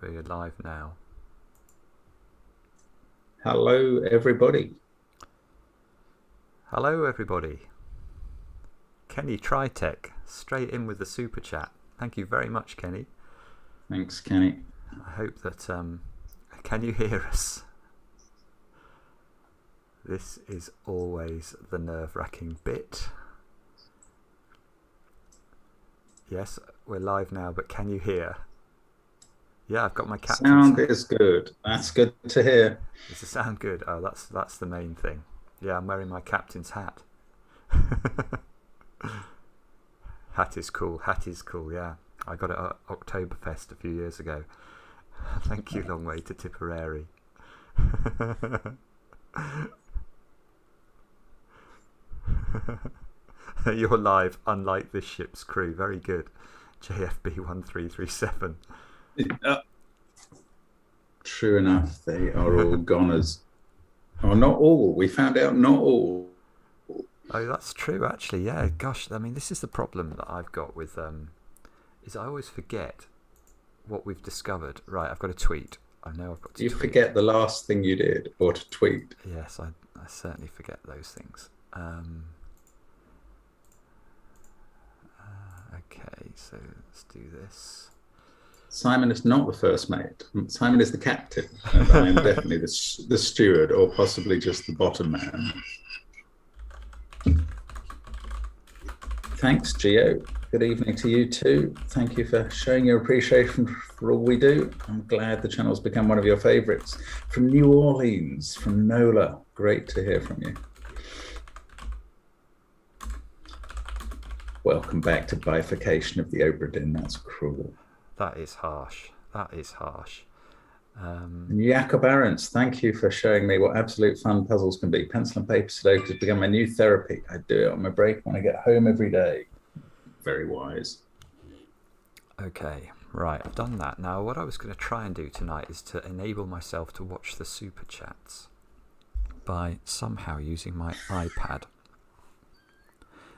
We're live now. Hello, everybody. Hello, everybody. Kenny Tritech, straight in with the super chat. Thank you very much, Kenny. Thanks, Kenny. I hope that can you hear us? This is always the nerve-wracking bit. Yes, we're live now, but can you hear? Yeah, I've got my captain's Sound hat. is good. That's good to hear. Does it sound good? Oh, that's the main thing. Yeah, I'm wearing my captain's hat. Hat is cool. Hat is cool. Yeah, I got it at Oktoberfest a few years ago. Thank you, Long Way to Tipperary. You're live, unlike this ship's crew. Very good. JFB 1337. True enough, they are all goners. Oh, not all. We found out not all. Oh, that's true, actually. Yeah, gosh. I mean, this is the problem that I've got with is I always forget what we've discovered. Right, I've got to tweet. I know I've got to tweet. You forget the last thing you did, or to tweet. Yes, I certainly forget those things. Okay, so let's do this. Simon is not the first mate. Simon is the captain, and I am definitely the steward, or possibly just the bottom man. Thanks, Gio. Good evening to you too. Thank you for showing your appreciation for all we do. I'm glad the channel's become one of your favorites. From New Orleans, from Nola, great to hear from you. Welcome back to bifurcation of the Obra Dinn. That's cruel. That is harsh. That is harsh. Jakob Arends, thank you for showing me what absolute fun puzzles can be. Pencil and paper Sudoku has become my new therapy. I do it on my break when I get home every day. Very wise. Okay, right, I've done that. Now, what I was going to try and do tonight is to enable myself to watch the super chats by somehow using my iPad.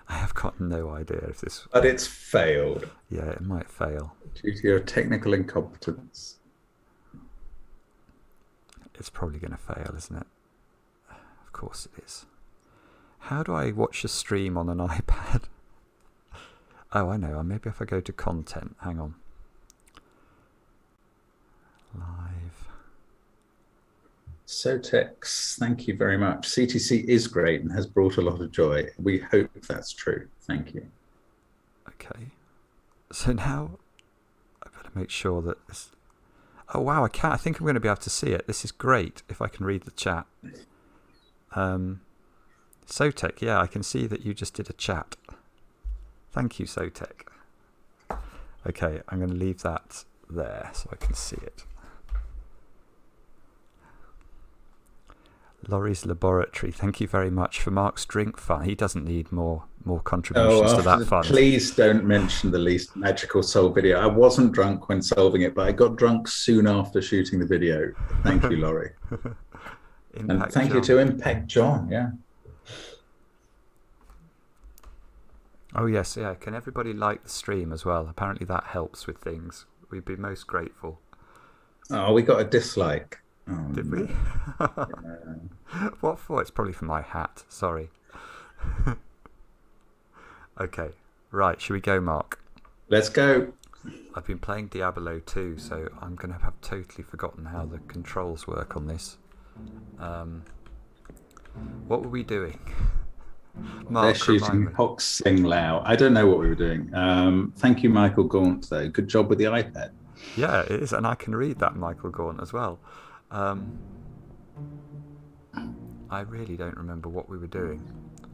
I have got no idea if this... But it's failed. Yeah, it might fail. Due to your technical incompetence. It's probably going to fail, isn't it? Of course it is. How do I watch a stream on an iPad? Oh, I know. Maybe if I go to content. Hang on. Live. Sotex, thank you very much. CTC is great and has brought a lot of joy. We hope that's true. Thank you. Okay. So now I've got to make sure that this... Oh, wow, I can't. I think I'm going to be able to see it. This is great if I can read the chat. Sotek, yeah, I can see that you just did a chat. Thank you, Sotek. Okay, I'm going to leave that there so I can see it. Laurie's Laboratory, thank you very much for Mark's drink fund. He doesn't need more contributions to that fund. Please don't mention the least magical soul video. I wasn't drunk when solving it, but I got drunk soon after shooting the video. Thank you, Laurie. And thank you to Impact John, yeah. Oh, yes, yeah. Can everybody like the stream as well? Apparently that helps with things. We'd be most grateful. Oh, we got a dislike. Oh, did we? Yeah. What for? It's probably for my hat. Sorry. Okay. Right. Should we go, Mark? Let's go. I've been playing Diablo 2, so I'm going to have totally forgotten how the controls work on this. What were we doing? Mark, they're shooting Hox Sing Lao. I don't know what we were doing. Thank you, Michael Gaunt, though. Good job with the iPad. Yeah, it is. And I can read that, Michael Gaunt, as well. I really don't remember what we were doing.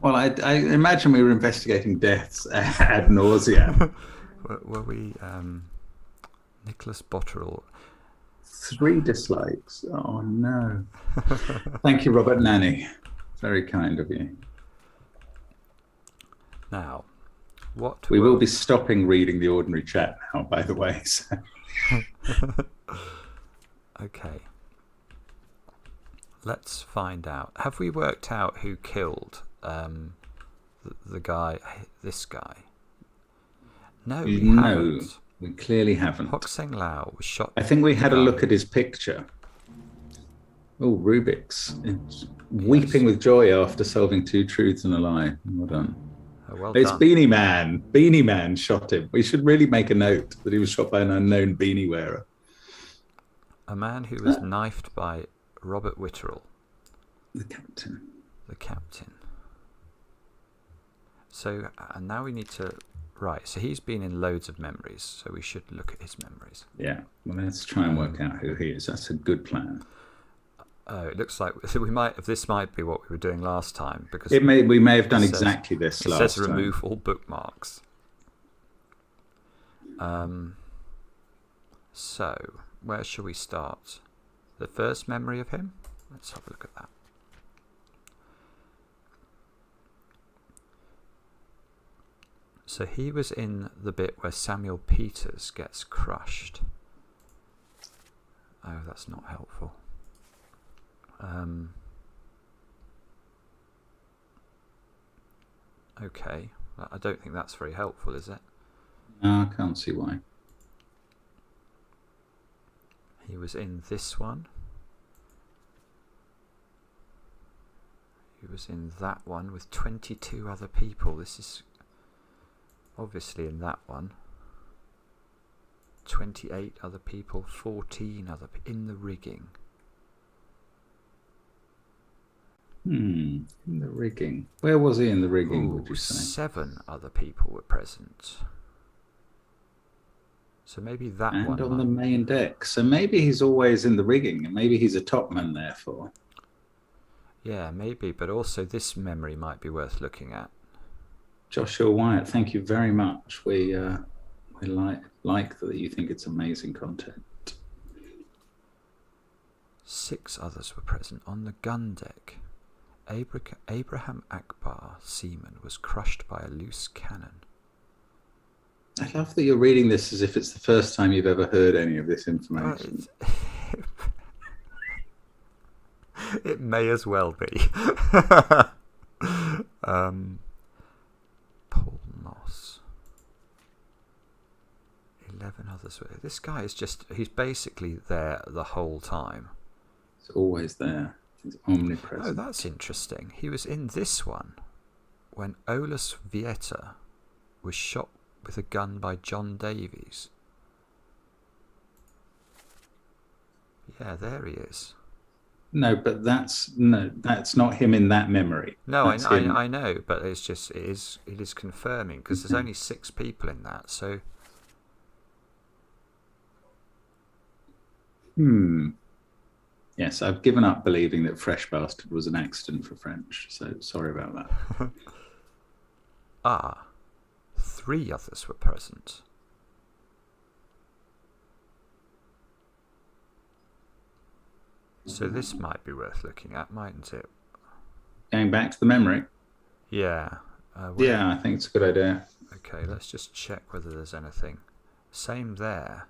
Well, I imagine we were investigating deaths ad nauseam. Were we Nicholas Botterill? 3 dislikes. Oh, no. Thank you, Robert Nanny. Very kind of you. Now, what we will be stopping reading the ordinary chat now, by the way. So. Okay. Let's find out. Have we worked out who killed the guy, this guy? No, we haven't. We clearly haven't. Hock Seng Lao was shot. I think we had a look at his picture. Oh, Rubik's. It's weeping with joy after solving 2 truths and a lie. Well done. Oh, well It's done. Beanie Man. Beanie Man shot him. We should really make a note that he was shot by an unknown beanie wearer. A man who was knifed by Robert Witterell. The captain. The captain. So, and now we need to... Right, so he's been in loads of memories, so we should look at his memories. Yeah, well, let's try and work out who he is. That's a good plan. Oh, it looks like this might be what we were doing last time, because we may have done exactly this last time. It says remove all bookmarks. So, where shall we start? The first memory of him? Let's have a look at that. So he was in the bit where Samuel Peters gets crushed. Oh, that's not helpful. Okay, I don't think that's very helpful, is it? No, I can't see why. He was in this one. He was in that one with 22 other people. This is obviously in that one. 28 other people, 14 other people in the rigging. In the rigging. Where was he in the rigging, would you say? 7 other people were present. So maybe that and one. And on the main deck. So maybe he's always in the rigging, and maybe he's a topman, therefore. Yeah, maybe, but also this memory might be worth looking at. Joshua Wyatt, thank you very much. We like that you think it's amazing content. 6 others were present on the gun deck. Abraham Akbar, seaman, was crushed by a loose cannon. I love that you're reading this as if it's the first time you've ever heard any of this information. It may as well be. Paul Moss. 11 others. This guy is he's basically there the whole time. He's always there. He's omnipresent. Oh, that's interesting. He was in this one when Olaus Vieta was shot with a gun by John Davies. Yeah, there he is. No, but that's not him in that memory. No, I know, but it is confirming, because there's only 6 people in that. So. Yes, I've given up believing that Fresh Bastard was an accident for French. So sorry about that. 3 others were present. So this might be worth looking at, mightn't it? Going back to the memory. Yeah. Yeah, I think it's a good idea. Okay, let's just check whether there's anything. Same there.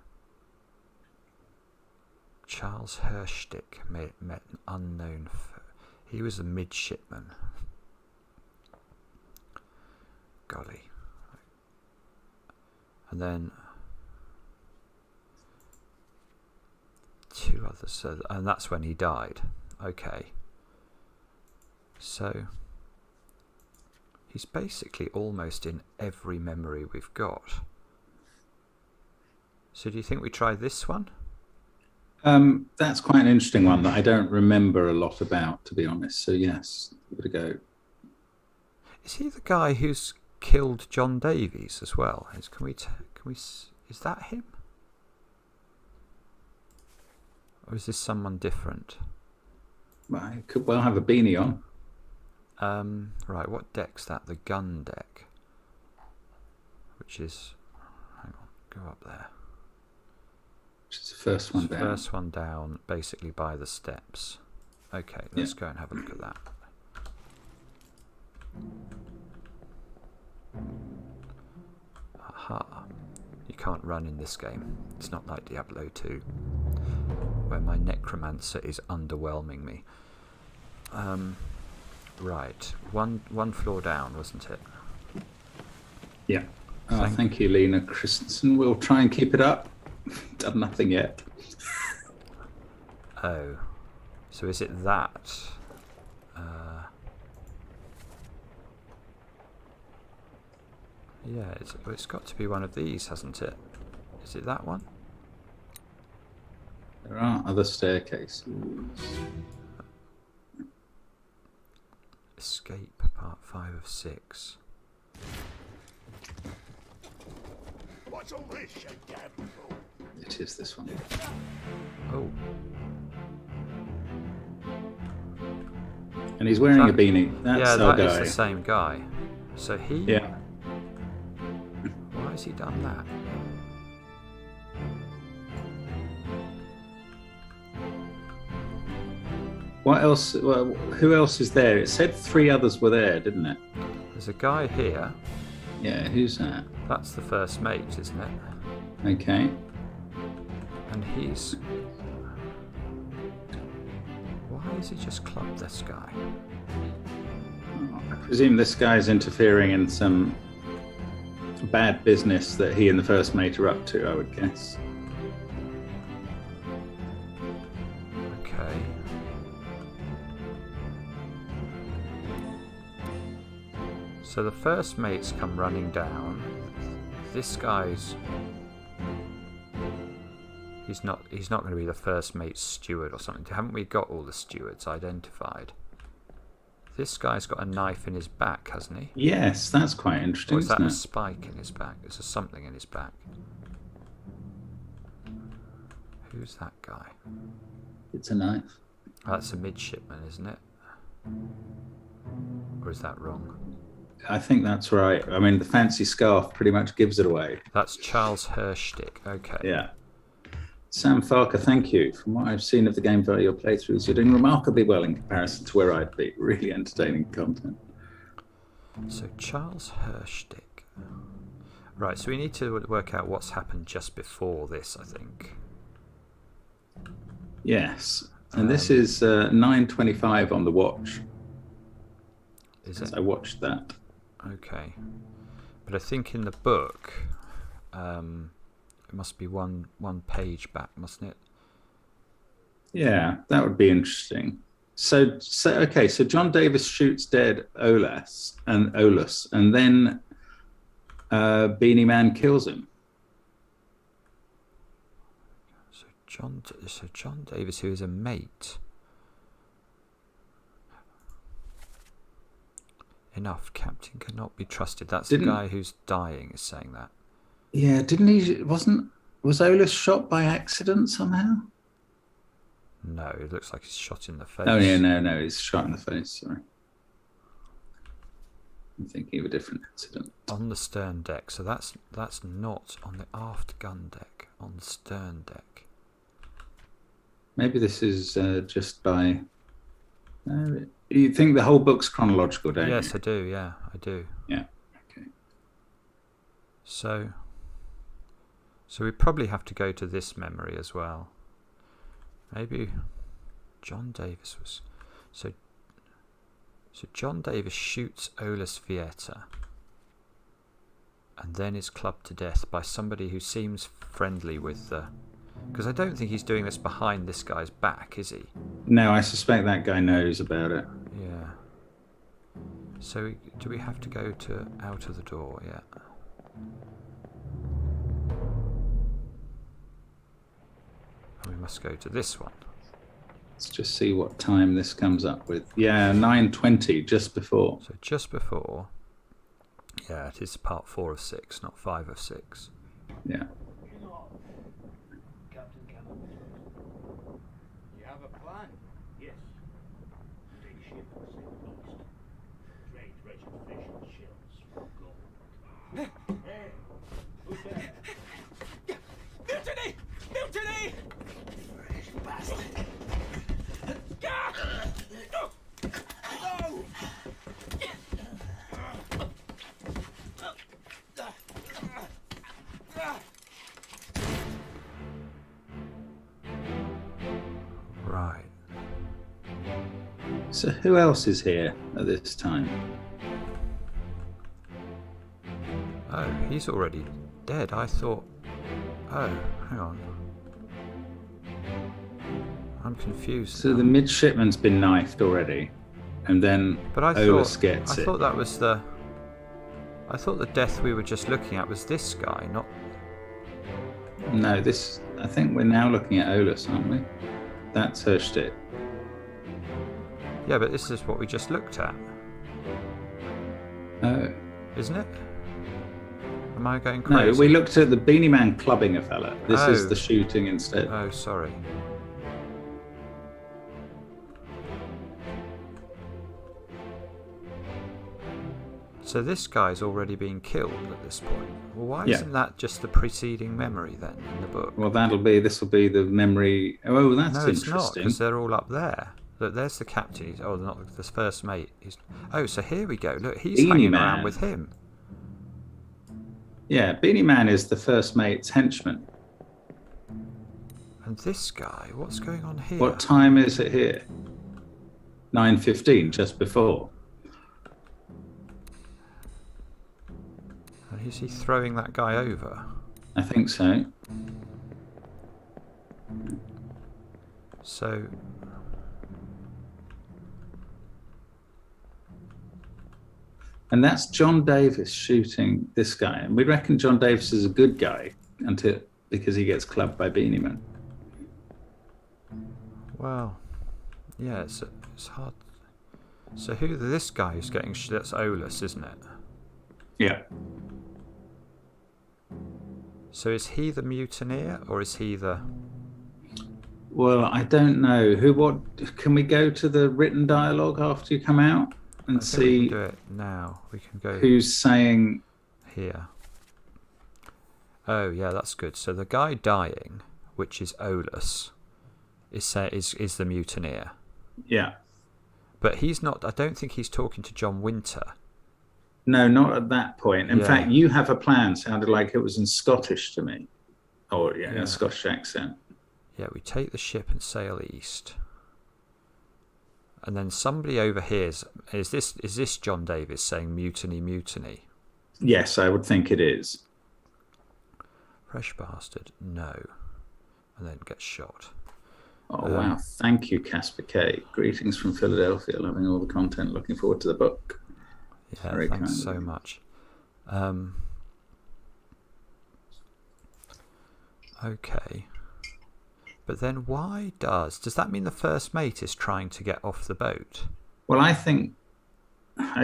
Charles Hershtick met an unknown. He was a midshipman. Golly. And then 2 others, and that's when he died. Okay. So he's basically almost in every memory we've got. So do you think we try this one? That's quite an interesting one that I don't remember a lot about, to be honest. So yes, give it a go. Is he the guy who's killed John Davies as well? Is that him? Or is this someone different? Well, I could well have a beanie on. Right, what deck's that? The gun deck. Which is... Hang on, go up there. Which is the first one down. First one down, basically by the steps. Okay, let's go and have a look at that. Aha. You can't run in this game. It's not like Diablo 2, where my necromancer is underwhelming me. Right, one floor down, wasn't it? Yeah. Oh, thank you, Lena Christensen. We'll try and keep it up. Done nothing yet. Oh, so is it that? Yeah, it's got to be one of these, hasn't it? Is it that one? There are other staircases. Escape, part 5 of 6. What's all this, you damn fool? It is this one. Oh, And he's wearing a beanie. That's yeah, our that is guy. the same guy. So he... Yeah. Why has he done that? What else? Well, who else is there? It said 3 others were there, didn't it? There's a guy here. Yeah, who's that? That's the first mate, isn't it? Okay. And he's... Why has he just clubbed this guy? I presume this guy's interfering in some bad business that he and the first mate are up to, I would guess. Okay. So the first mate's come running down. This guy's... He's not going to be the first mate's steward or something. Haven't we got all the stewards identified? This guy's got a knife in his back, hasn't he? Yes, that's quite interesting. Or is that isn't a it? spike in his back? There's something in his back. Who's that guy? It's a knife. Oh, that's a midshipman, isn't it? Or is that wrong? I think that's right. I mean, the fancy scarf pretty much gives it away. That's Charles Hershtick. Okay. Yeah. Sam Farker, thank you. From what I've seen of the game via your playthroughs, you're doing remarkably well in comparison to where I'd be. Really entertaining content. So Charles Hershtick. Right, so we need to work out what's happened just before this, I think. Yes. And this is 9:25 on the watch. Is it? I watched that. Okay. But I think in the book, it must be one page back, mustn't it? Yeah, that would be interesting. So John Davis shoots dead Olus, and then Beanie Man kills him. So John Davis, who is a mate. Enough, Captain cannot be trusted. That's the guy who's dying is saying that. Yeah, was Olus shot by accident somehow? No, it looks like he's shot in the face. Oh yeah, no, he's shot in the face, sorry. I'm thinking of a different incident. On the stern deck, so that's not on the aft gun deck, on the stern deck. Maybe this is just by... you think the whole book's chronological, don't you? Yes, I do, yeah, I do. Yeah, okay. So we probably have to go to this memory as well. Maybe John Davis was... So John Davis shoots Olus Vieta and then is clubbed to death by somebody who seems friendly with the... Because I don't think he's doing this behind this guy's back, is he? No, I suspect that guy knows about it. Yeah. So do we have to go to out of the door? Yeah. And we must go to this one. Let's just see what time this comes up with. Yeah, 9:20, just before. So just before. Yeah, it is part 4 of 6, not 5 of 6. Yeah. Captain Campbell. You have a plan? Yes. Take ship and sail east. Trade treasure fish and shells for gold. Hey, who's there? Mutiny! Mutiny! Fresh bastard. No! Right. So who else is here at this time? Oh, he's already dead. I thought... Oh, hang on. I'm confused So now. the midshipman's been knifed already, and then But I Olus thought, gets I it. thought that was the... I thought the death we were just looking at was this guy, not... No, this. I think we're now looking at Olus, aren't we? That's her shtick. Yeah, but this is what we just looked at, Oh. isn't it? Am I going No, crazy? we looked at the beanie man clubbing a fella. This is Oh. the shooting instead. Oh, sorry. So this guy's already been killed at this point. Well, why Yeah. isn't that just the preceding memory then in the book? Well, this will be the memory. Oh, that's No, it's not, interesting. because they're all up there. Look, there's the captain. Oh, not the first mate. Oh, so here we go. Look, he's Beanie hanging Man. around with him. Yeah, Beanie Man is the first mate's henchman. And this guy, what's going on here? What time is it here? 9:15, just before. And is he throwing that guy over? I think so. So... And that's John Davis shooting this guy. And we reckon John Davis is a good guy because he gets clubbed by Beanie Man. Well, yeah, it's hard. So this guy who's getting... That's Olus, isn't it? Yeah. So is he the mutineer, or is he the... Well, I don't know. Can we go to the written dialogue after you come out and I think we see can do it now. We can go who's saying... here. Oh, yeah, that's good. So the guy dying, which is Olus, is the mutineer. Yeah. But he's not... I don't think he's talking to John Winter. No, not at that point. In Yeah. fact, you have a plan sounded like it was in Scottish to me. Or, yeah, Yeah. a Scottish accent. Yeah, we take the ship and sail east. And then somebody overhears... Is this John Davis saying mutiny, mutiny? Yes, I would think it is. Fresh bastard, no. And then gets shot. Oh, wow. Thank you, Casper K. Greetings from Philadelphia. Loving all the content. Looking forward to the book. Yeah, Very thanks kind so of you. much. Okay. But then why does that mean the first mate is trying to get off the boat? Well, I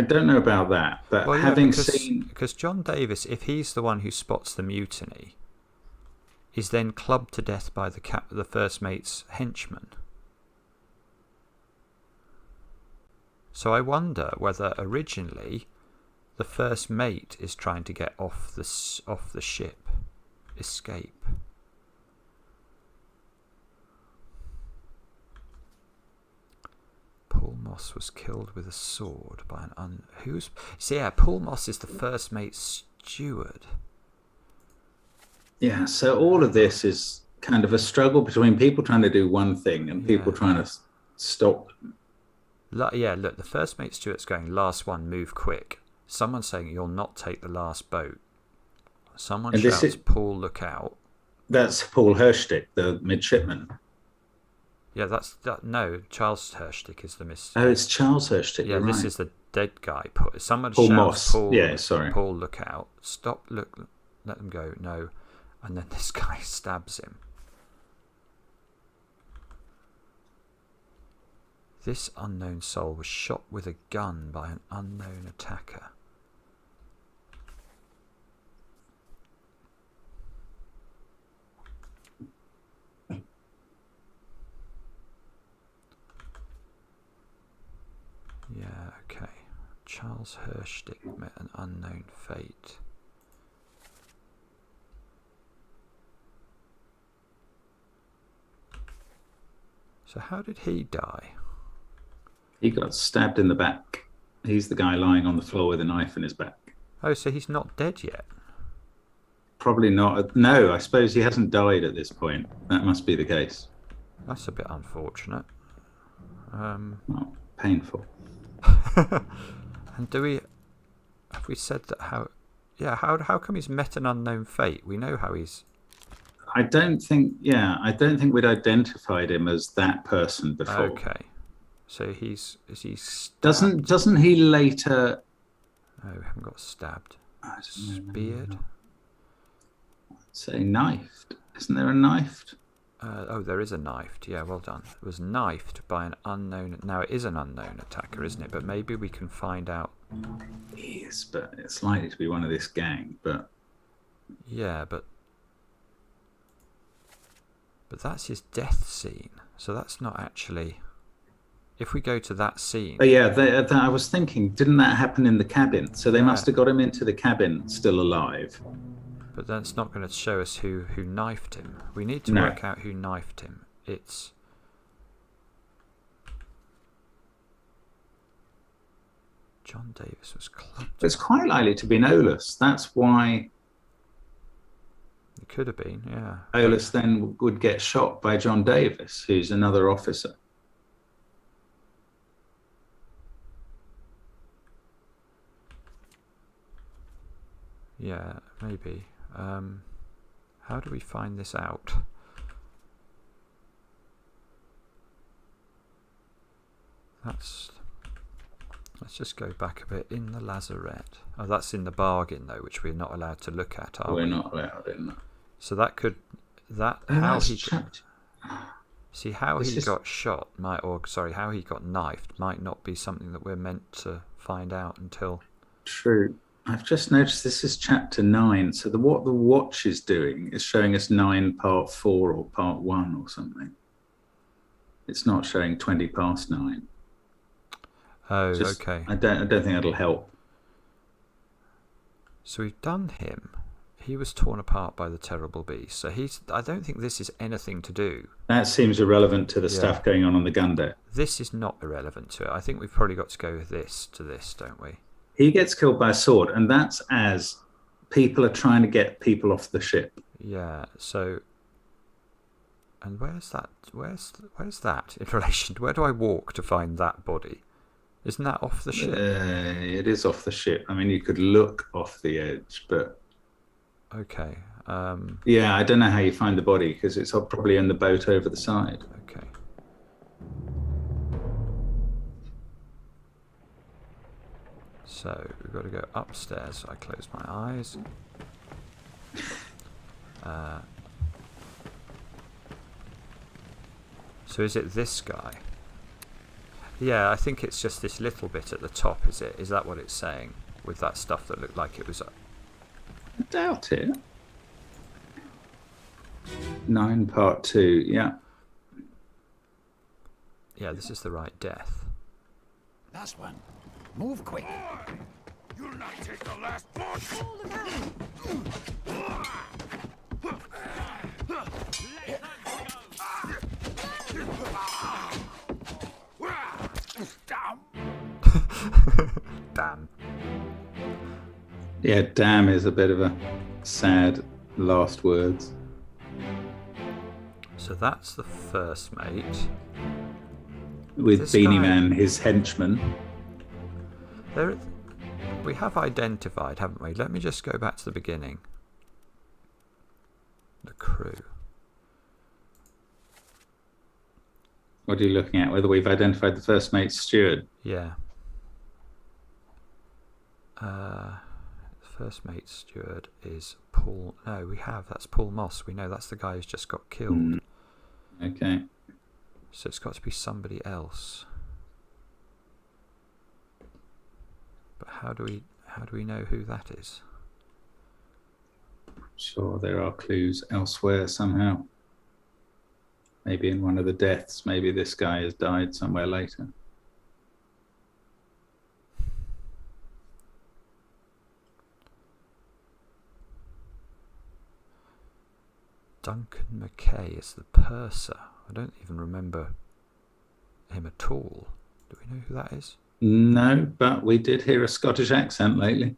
don't know about that, but Well, yeah, having because, seen... because John Davis, if he's the one who spots the mutiny, is then clubbed to death by the first mate's henchman. So I wonder whether originally the first mate is trying to get off the ship, escape. Paul Moss was killed with a sword by an Paul Moss is the first mate's steward. Yeah, so all of this is kind of a struggle between people trying to do one thing and people trying to stop. Look, the first mate steward's going, last one, move quick. Someone's saying, you'll not take the last boat. Someone And this shouts, Paul, look out. That's Paul Hershtick, the midshipman. Yeah, no, Charles Hershtick is the miss. Oh, it's Charles Hershtick. Yeah, you're this right. is the dead guy. Someone Paul shouts, Moss. Paul, Yeah, sorry. Paul, look out. Stop, look, let them go. No. And then this guy stabs him. This unknown soul was shot with a gun by an unknown attacker. Yeah, okay. Charles Hershtick met an unknown fate. So how did he die? He got stabbed in the back. He's the guy lying on the floor with a knife in his back. Oh, so he's not dead yet? Probably not. No, I suppose he hasn't died at this point. That must be the case. That's a bit unfortunate. Well, painful. And have we said that how Yeah, how come he's met an unknown fate? We know how he's... I don't think we'd identified him as that person before. Okay. So is he stabbed? Doesn't he later... No, we haven't got stabbed. Speared? Say knifed. Isn't there a knifed? Oh, there is a knifed. Yeah, well done. It was knifed by an unknown... Now, it is an unknown attacker, isn't it? But maybe we can find out... Yes, but it's likely to be one of this gang, but... Yeah, but that's his death scene. So that's not actually... If we go to that scene... Oh, yeah, I was thinking, didn't that happen in the cabin? So they must have got him into the cabin still alive. But that's not going to show us who knifed him. We need to work out who knifed him. It's... John Davis was clubbed. It's quite likely to be Olus. That's why... It could have been, yeah. Olus then would get shot by John Davis, who's another officer. Yeah, maybe. How do we find this out? Let's just go back a bit. In the lazarette. Oh, that's in the bargain though, which we're not allowed to look at, are we? We're not allowed in that. So that could how he got shot how he got knifed might not be something that we're meant to find out until... True. I've just noticed this is chapter 9, so what the watch is doing is showing us 9 part 4 or part 1 or something. It's not showing 20 past 9. Oh, okay. I don't think that'll help. So we've done him. He was torn apart by the terrible beast. So I don't think this is anything to do. That seems irrelevant to the stuff going on the gun deck. This is not irrelevant to it. I think we've probably got to go with this to this, don't we? He gets killed by a sword, and that's as people are trying to get people off the ship. Yeah, so... And where's that? Where's that in relation to... Where do I walk to find that body? Isn't that off the ship? It is off the ship. I mean, you could look off the edge, but... Okay. Yeah, I don't know how you find the body, because it's probably in the boat over the side. Okay. So we've got to go upstairs. So I close my eyes. So is it this guy? Yeah, I think it's just this little bit at the top, is it? Is that what it's saying? With that stuff that looked like it was... I doubt it. 9 part 2, yeah. Yeah, this is the right death. Last one. Move quick. You'll not take the last one. Damn. Yeah, damn is a bit of a sad last words. So that's the first mate. With This Beanie guy- Man, his henchman. We have identified, haven't we? Let me just go back to the beginning. The crew. What are you looking at? Whether we've identified the first mate, steward? Yeah. First mate steward is Paul. No, we have. That's Paul Moss. We know that's the guy who's just got killed. Okay. So it's got to be somebody else. But how do we know who that is? Sure, there are clues elsewhere somehow. Maybe in one of the deaths. Maybe this guy has died somewhere later. Duncan McKay is the purser. I don't even remember him at all. Do we know who that is? No, but we did hear a Scottish accent lately.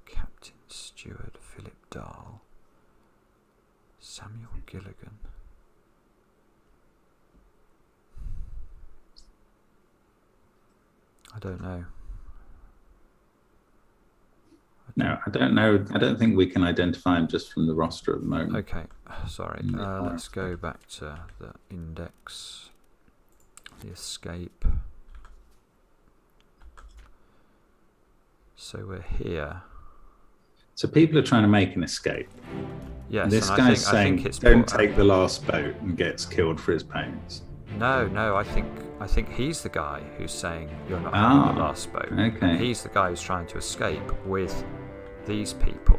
Captain Stewart, Philip Dahl, Samuel Gilligan. I don't know. No, I don't know. I don't think we can identify him just from the roster at the moment. Okay, sorry. Let's go back to the index, the escape. So we're here. So people are trying to make an escape. Yes. This and guy's I think saying, it's "Don't take the last boat," and gets killed for his pains. No. I think he's the guy who's saying you're not having the last boat. Okay. And he's the guy who's trying to escape with these people.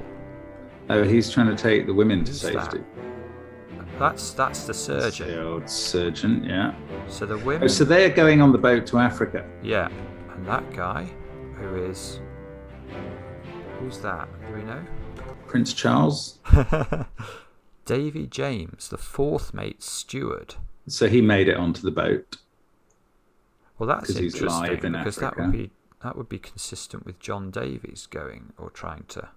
Oh, he's trying to take the women to Who's safety. That's the surgeon. The old surgeon, yeah. So the women. Oh, so they're going on the boat to Africa. Yeah, and that guy, who's that? Do we know? Prince Charles. Davy James, the fourth mate's steward. So he made it onto the boat. Well, that's 'Cause he's interesting live in because Africa. that would be consistent with John Davies going or trying to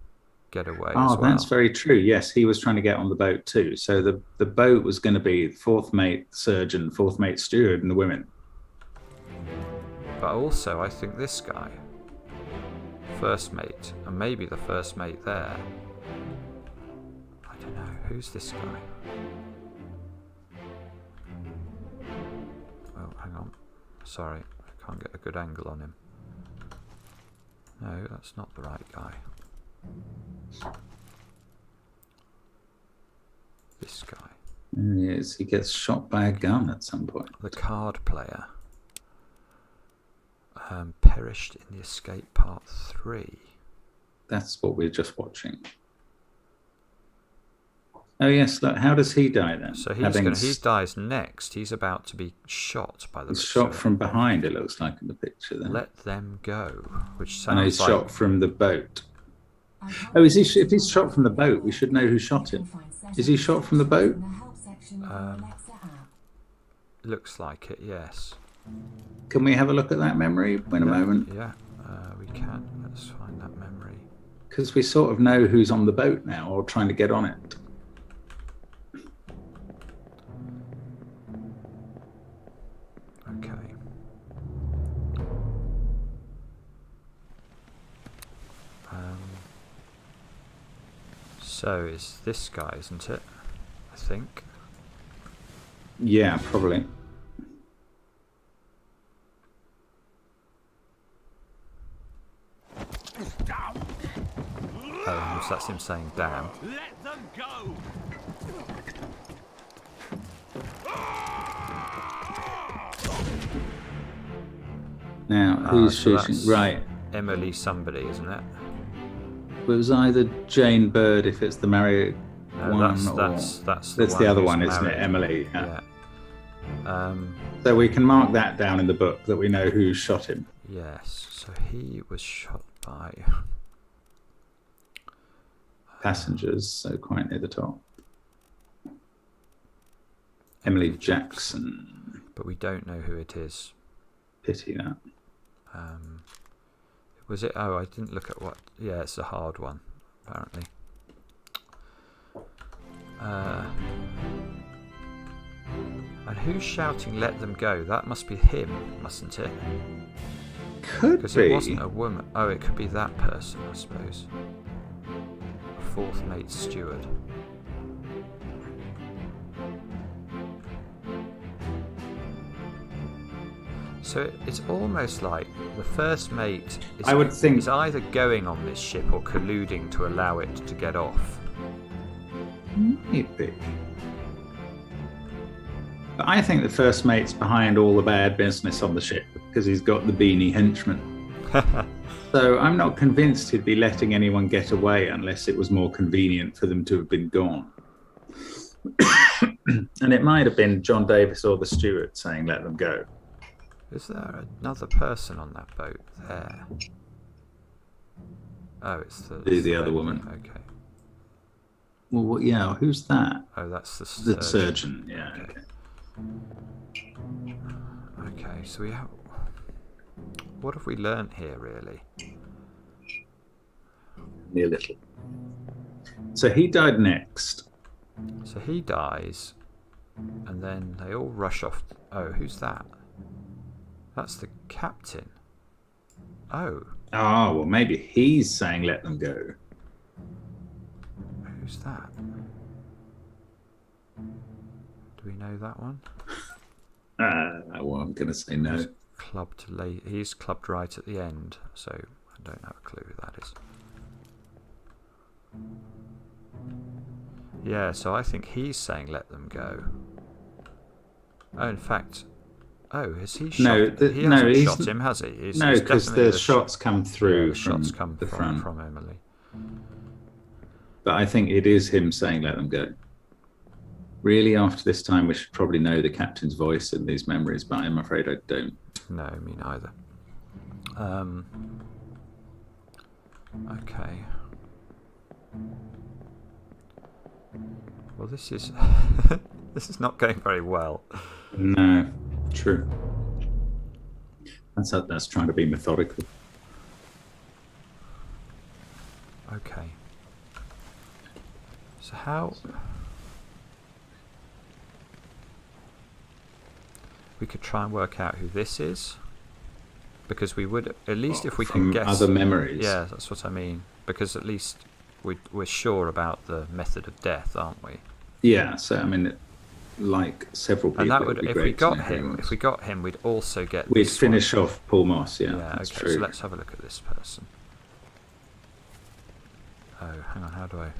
get away. Oh, as well. that's very true. Yes, he was trying to get on the boat too. So the boat was going to be fourth mate surgeon, fourth mate steward, and the women. But also, I think this guy, first mate, and maybe the first mate there. I don't know. Who's this guy? Oh, hang on. Sorry, I can't get a good angle on him. No, that's not the right guy. This guy. Yes, he gets shot by a gun at some point. The card player. Perished in the escape part 3. That's what we're just watching. Oh yes, look, how does he die then? So he dies next. He's about to be shot by the. He's shot from behind. It looks like in the picture. Then Let them go, which sounds and he's like shot from the boat. Oh, is he? If he's shot from the boat, we should know who shot him. Is he shot from the boat? looks like it. Yes. Can we have a look at that memory in a moment? Yeah, we can. Let's find that memory. Because we sort of know who's on the boat now or trying to get on it. Okay. So it's this guy, isn't it? I think. Yeah, probably. Oh, that's him saying damn. Let them go! Now, who's so shooting? that's Right. Emily somebody, isn't it? It was either Jane Bird if it's the married one, that's or that's the other who's one, isn't it? married. Emily. Yeah. Yeah. So we can mark that down in the book that we know who shot him. Yes. So he was shot by Passengers, so quite near the top. Emily Jackson. but we don't know who it is. Pity that. Was it? Oh, I didn't look at what. Yeah, it's a hard one, apparently. And who's shouting, "Let them go"? That must be him, mustn't it? Could Because be. it wasn't a woman. Oh, it could be that person, I suppose. A fourth mate steward. So it's almost like the first mate I would think- is either going on this ship or colluding to allow it to get off. Maybe. But I think the first mate's behind all the bad business on the ship because he's got the beanie henchman. So I'm not convinced he'd be letting anyone get away unless it was more convenient for them to have been gone. And it might have been John Davis or the steward saying, "Let them go." Is there another person on that boat there? Oh, it's The other woman. Okay. Well, yeah, who's that? Oh, that's the The surgeon, yeah. Okay. Okay, so we have. What have we learnt here, really? A little. So he died next. So he dies, and then they all rush off. Oh, who's that? That's the captain. Oh, Oh, well, maybe he's saying let them go. Who's that? Do we know that one? Well, I'm going to say no. He's clubbed right at the end, so I don't have a clue who that is. Yeah, so I think he's saying let them go. Oh, in fact, has he shot? He hasn't shot him, has he? No, because the shots come through. The shots come the front from Emily. But I think it is him saying let them go. Really, after this time, we should probably know the captain's voice in these memories, but I'm afraid I don't. No, me neither. Okay. Well, this is this is not going very well. No, true. That's trying to be methodical. Okay. So how we could try and work out who this is, because we would at least if we can guess other memories. Yeah, that's what I mean. Because at least we're sure about the method of death, aren't we? Yeah. So I mean, like several people. And that would, if we got him, we'd also get. We'd finish off Paul Moss. Yeah. Yeah. That's Okay. true. So let's have a look at this person. Oh, hang on. How do I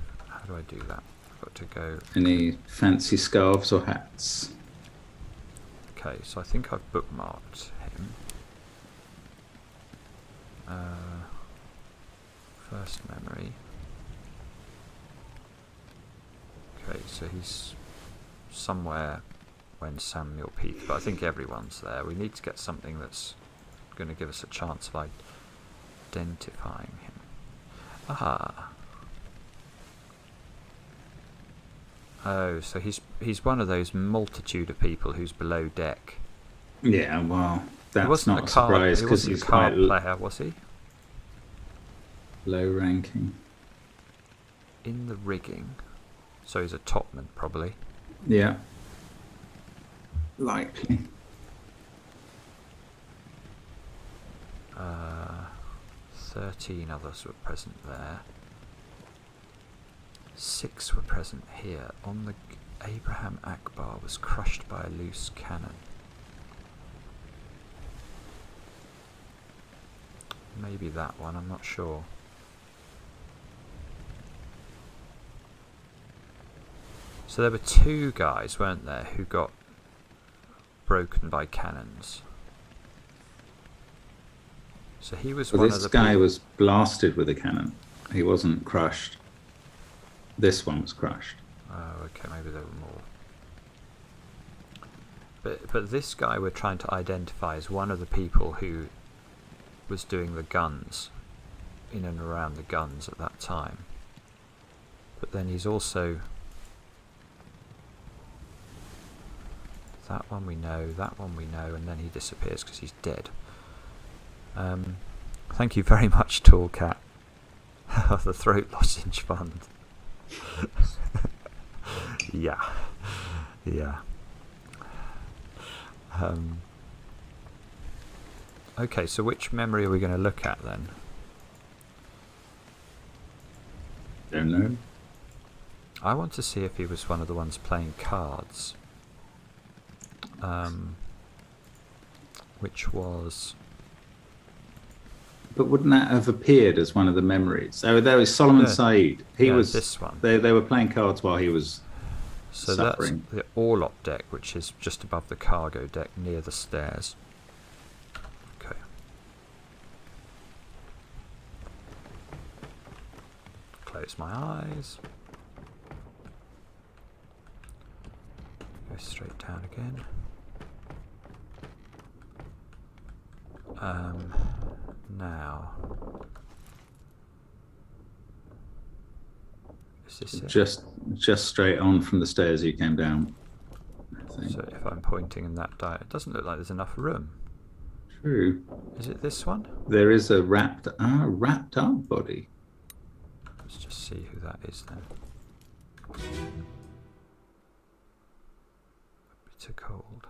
do that? I've got to go. Any fancy scarves or hats? Okay, so I think I've bookmarked him. First memory. Okay, so he's somewhere when Samuel peaked, but I think everyone's there. We need to get something that's going to give us a chance of identifying him. Ah. Oh, so he's one of those multitude of people who's below deck. Yeah, well, that's not a surprise because he's a card player, was he? Low ranking. In the rigging. So he's a topman, probably. Yeah. Likely. 13 others were present there. 6 were present here. On the Abraham Akbar was crushed by a loose cannon. Maybe that one, I'm not sure. So there were 2 guys, weren't there, who got broken by cannons. So he was one of the. This guy was blasted with a cannon. He wasn't crushed. This one was crushed. Oh, okay, maybe there were more. But this guy we're trying to identify as one of the people who was doing the guns, in and around the guns at that time. But then he's also. That one we know, and then he disappears because he's dead. Thank you very much, Tall Cat. The Throat Lozenge Fund. Yeah. Okay, so which memory are we going to look at then? Don't know. I want to see if he was one of the ones playing cards. Which was... But wouldn't that have appeared as one of the memories? Oh, there was Solomon Said. He was this one. They were playing cards while he was suffering. That's the orlop deck, which is just above the cargo deck near the stairs. Okay. Close my eyes. Go straight down again. Now, is this it? Just straight on from the stairs you came down, I think. So if I'm pointing in that direction, it doesn't look like there's enough room. True. Is it this one? There is a wrapped up body. Let's just see who that is then. Bitter cold.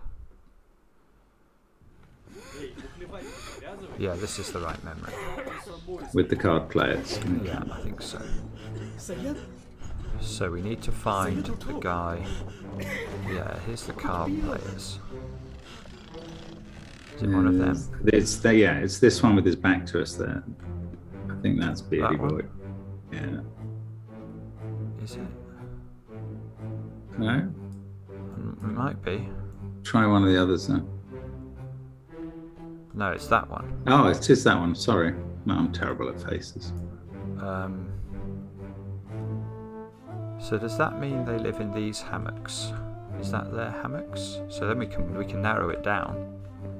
Yeah, this is the right memory. With the card players. Yeah, I think so. So we need to find the guy. Yeah, here's the card players. Is it one of them? It's this one with his back to us there. I think that's Beardy That one? Boy. Yeah. Is it? No? It might be. Try one of the others then. No, it's that one. Oh, it is that one. Sorry. No, I'm terrible at faces. So does that mean they live in these hammocks? Is that their hammocks? So then we can narrow it down.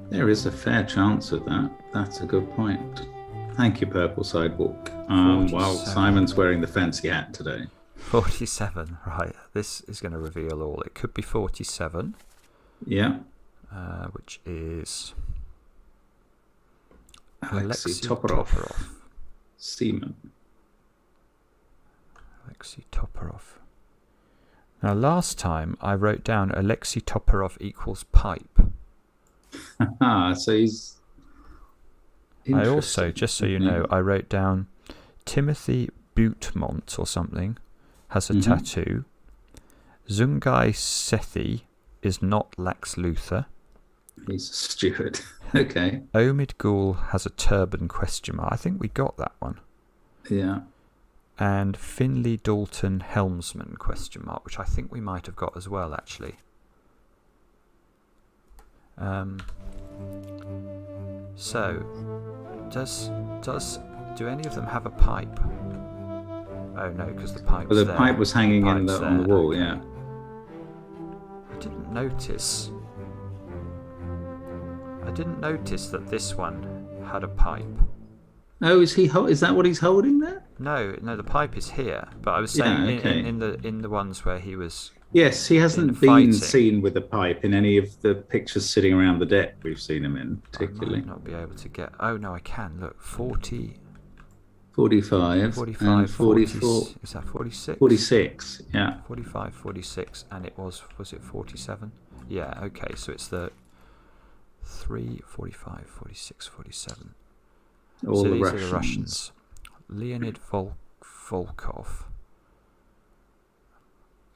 There is a fair chance of that. That's a good point. Thank you, Purple Sidewalk. Well, 47. Simon's wearing the fancy hat today. 47, right. This is going to reveal all. It could be 47. Yeah. Which is Alexei Alexei Toporov. Seaman. Alexei Toporov. Now, last time I wrote down Alexei Toporov equals pipe. So he's... I also, just so you know, I wrote down Timothy Bootmont or something has a tattoo. Zungai Sethi is not Lex Luthor. He's a steward. Okay. Omid Ghoul has a turban question mark. I think we got that one. Yeah. And Finley Dalton helmsman question mark, which I think we might have got as well, actually. So, do any of them have a pipe? Oh no, because the pipe's Well, the there. pipe was hanging on the wall, okay. yeah. I didn't notice that this one had a pipe. Oh, is that what he's holding there? No, the pipe is here. But I was saying Yeah, okay. in the ones where he was. Yes, he hasn't been fighting. seen with a pipe in any of the pictures sitting around the deck we've seen him in, I particularly. might not be able to get. Oh no, I can. Look, 40, 45, 45, and 44. 44, Is that 46? 46, yeah. 45, 46, and it was it 47? Yeah, okay, so it's the 3, 45, 46, 47. All so the these Russians. are the Russians. Leonid Volkov.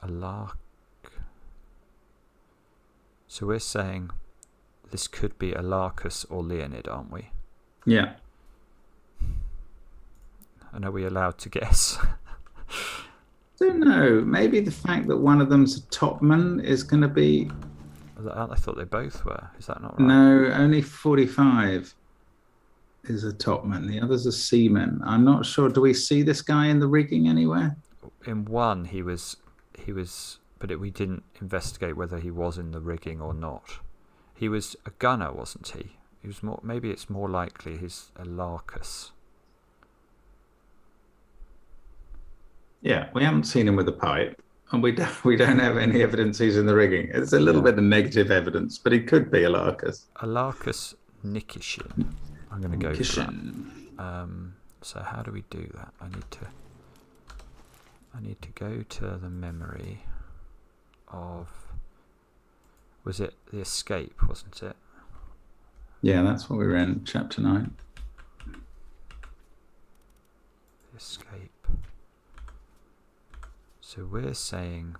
Alark. So we're saying this could be Alarcus or Leonid, aren't we? Yeah. And are we allowed to guess? Don't know. Maybe the fact that one of them's a topman is going to be... I thought they both were. Is that not right? No, only 45 is a topman. The other's a seaman. I'm not sure. Do we see this guy in the rigging anywhere? In one, he was, but we didn't investigate whether he was in the rigging or not. He was a gunner, wasn't he? He was more. Maybe it's more likely he's a Larkus. Yeah, we haven't seen him with a pipe, and we don't have any evidence he's in the rigging. It's a little bit of negative evidence, but he could be a Larkus. A Larkus Nikishin. I'm going to go for that. So how do we do that? I need to go to the memory of. Was it the escape? Wasn't it? Yeah, that's what we read in chapter 9. The escape. So we're saying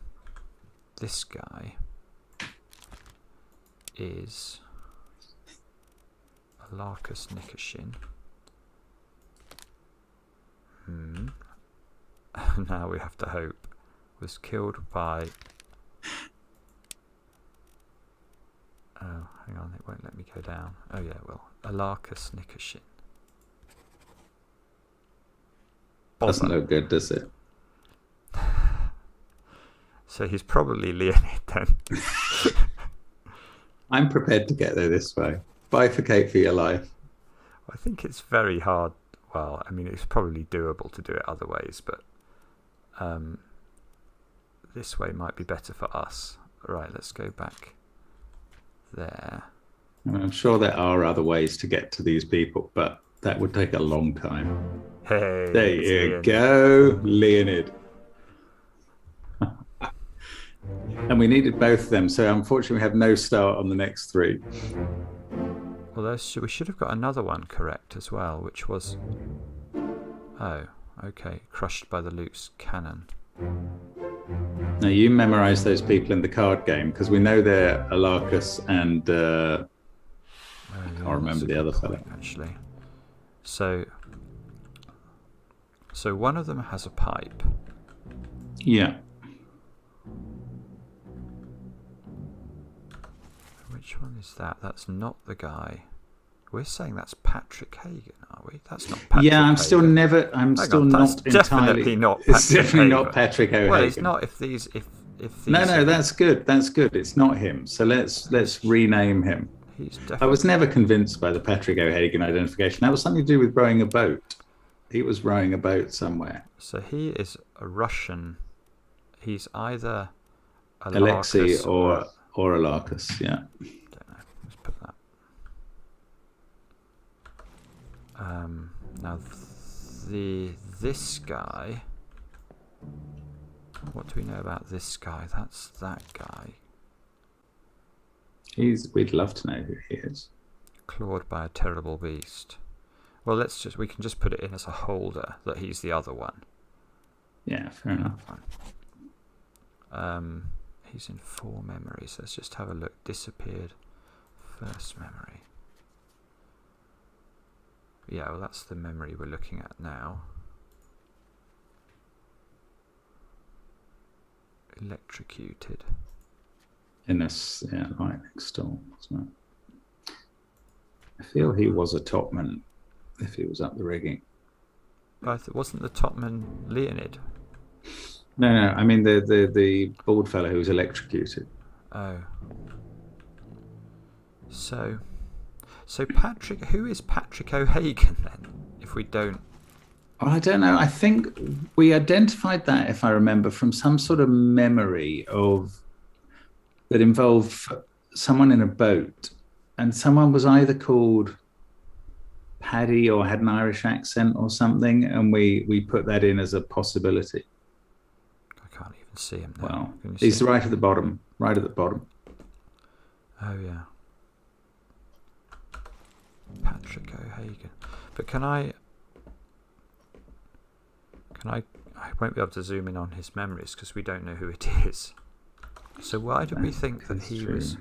this guy is a Larkus Nikishin. Now we have to hope. Was killed by... Oh, hang on, it won't let me go down. Oh yeah, it will. A Larkus Nikishin. Doesn't look good, does it? So he's probably Leonid then. I'm prepared to get there this way. Bifurcate for your life. I think it's very hard. Well, I mean, it's probably doable to do it other ways, but this way might be better for us. Right, let's go back there. I'm sure there are other ways to get to these people, but that would take a long time. Hey, there you go, Leonid. And we needed both of them, so unfortunately we have no start on the next three. Well, Well, we should have got another one correct as well, which was... Oh, okay. Crushed by the loose cannon. Now, you memorise those people in the card game, because we know they're Alarcus and... I can't remember the other fellow. Actually. So one of them has a pipe. Yeah. Which one is that? That's not the guy. We're saying that's Patrick Hagen, are we? That's not Patrick Yeah, I'm Hagen. still never. I'm Hang still on, not that's definitely entirely. not It's Patrick definitely Hagen. not Patrick O'Hagan. Well, it's not if these. No, that's good. That's good. It's not him. So let's rename him. He's I definitely. was never convinced by the Patrick O'Hagan identification. That was something to do with rowing a boat. He was rowing a boat somewhere. So he is a Russian. He's either Alexei Alarcus or Alarcus. Yeah. Don't know. Let's put that. Now this guy. What do we know about this guy? That's that guy. We'd love to know who he is. Clawed by a terrible beast. Well, we can just put it in as a holder that he's the other one. Yeah, fair enough. He's in 4 memories. Let's just have a look. Disappeared. First memory. Yeah, well, that's the memory we're looking at now. Electrocuted. In this, yeah, right next door, wasn't it? I feel he was a topman if he was up the rigging. But wasn't the topman Leonid? No, I mean the bald fellow who was electrocuted. Oh. So Patrick, who is Patrick O'Hagan then? If we don't. Well, I don't know. I think we identified that, if I remember, from some sort of memory that involved someone in a boat, and someone was either called Paddy or had an Irish accent or something, and we put that in as a possibility. I can't even see him now. Well, Can you he's see him? right at the bottom. Right at the bottom. Oh yeah. Patrick O'Hagan. But can I won't be able to zoom in on his memories because we don't know who it is. So why did we think that he was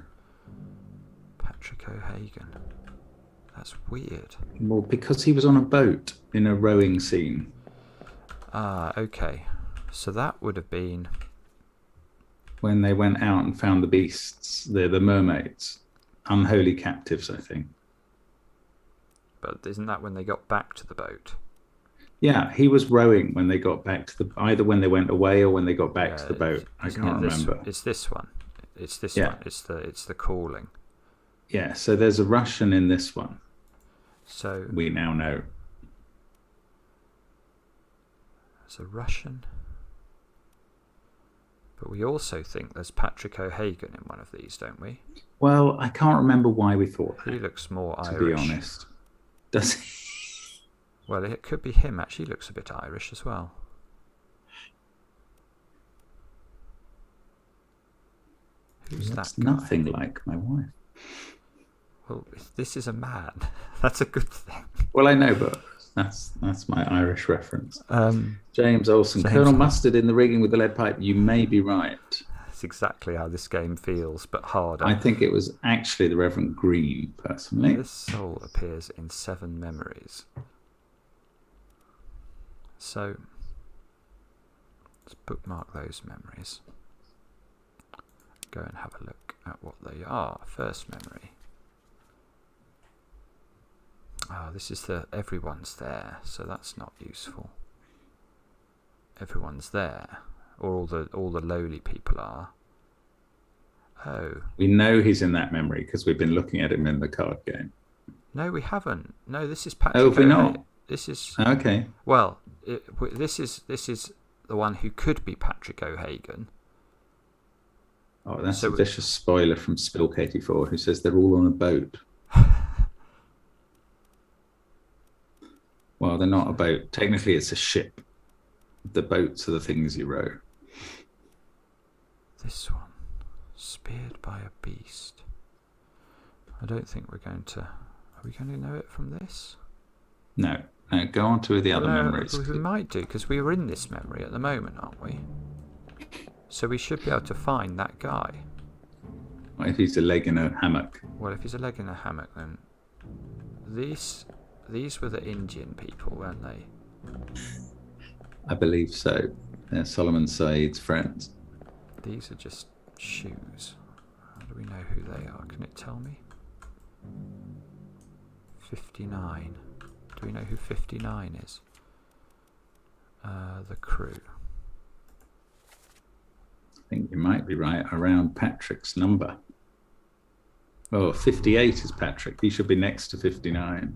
Patrick O'Hagan? That's weird. Well, because he was on a boat in a rowing scene. Ah, okay. So that would have been When they went out and found the beasts, the mermaids, unholy captives, I think. But isn't that when they got back to the boat? Yeah, he was rowing when they got back to either when they went away or when they got back to the boat. I can't remember. It's this one. It's this Yeah. one. It's the calling. Yeah, so there's a Russian in this one. So We now know. there's a Russian. But we also think there's Patrick O'Hagan in one of these, don't we? Well, I can't remember why we thought He that, looks more to Irish. be honest. Does he? Well, it could be him. Actually, he looks a bit Irish as well. Who's He that looks guy? nothing like my wife. Well, this is a man. That's a good thing. Well, I know, but that's my Irish reference. Um, James Olsen, James Colonel Olsen. Mustard in the rigging with the lead pipe. You may be right. that's exactly how this game feels, but harder. I think it was actually the Reverend Green, personally. This soul appears in 7 memories. So let's bookmark those memories. Go and have a look at what they are. First memory. Oh, this is the everyone's there, so that's not useful. Everyone's there, or all the lowly people are. Oh. We know he's in that memory because we've been looking at him in the card game. No, we haven't. No, this is Patrick. Oh, have we O'Hagan. not? This is Okay. well. This is the one who could be Patrick O'Hagan. Oh, that's So a vicious spoiler from Spilk84, who says they're all on a boat. Well, they're not a boat. Technically, it's a ship. The boats are the things you row. This one, speared by a beast. I don't think we're going to Are we going to know it from this? No. No, go on to the other memories. We might do, because we are in this memory at the moment, aren't we? So we should be able to find that guy. What if he's a leg in a hammock? Well, if he's a leg in a hammock, then these were the Indian people, weren't they? I believe so. They're Solomon Said's friends. These are just shoes. How do we know who they are? Can it tell me? 59. Do we know who 59 is? The crew. I think you might be right around Patrick's number. Oh, 58 is Patrick. He should be next to 59.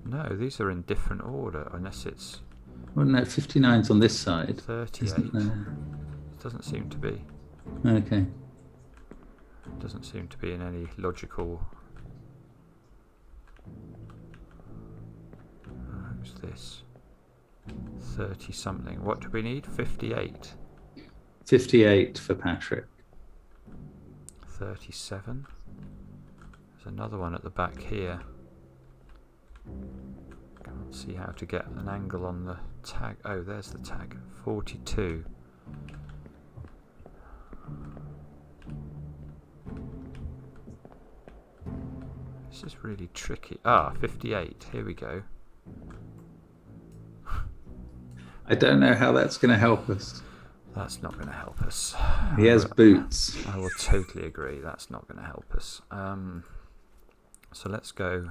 No, these are in different order, unless it's... Well, no, 59's on this side. 38. Doesn't seem to be. Okay. Doesn't seem to be in any logical... Who's this? 30 something. What do we need? 58. 58 for Patrick. 37. There's another one at the back here. Can't see how to get an angle on the tag. Oh, there's the tag. 42. This is really tricky. 58. Here we go. I don't know how that's going to help us. That's not going to help us. He has boots. I will totally agree. That's not going to help us. So let's go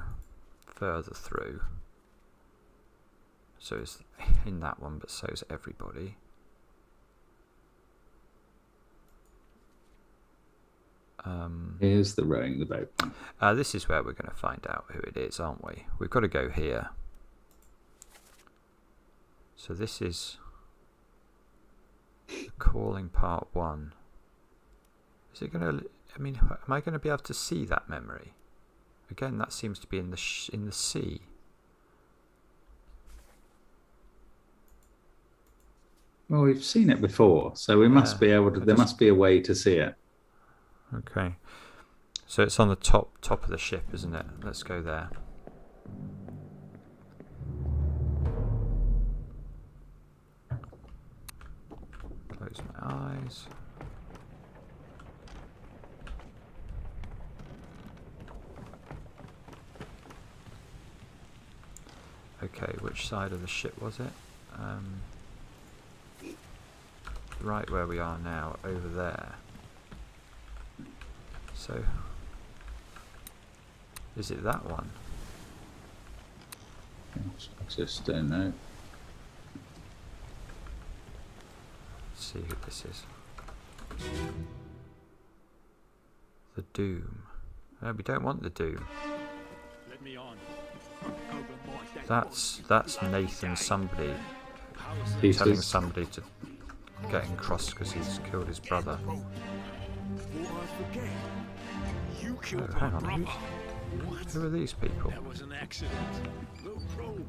further through. So it's in that one, but so is everybody. Here's the rowing the boat. This is where we're going to find out who it is, aren't we? We've got to go here. So this is the calling part 1. Is it going to? I mean, am I going to be able to see that memory? Again, that seems to be in the sea. Well, we've seen it before, so we must be able to. There must be a way to see it. Okay. So it's on the top of the ship, isn't it? Let's go there. Close my eyes. Okay, which side of the ship was it? Right where we are now, over there. So, is it that one? I just don't know. Let's see who this is. The Doom. No, we don't want the Doom. Let me on. That's Nathan somebody He's telling just- somebody to get him cross because he's killed his brother. You Oh, killed hang my on, brother. who are these people? That was an accident. The road.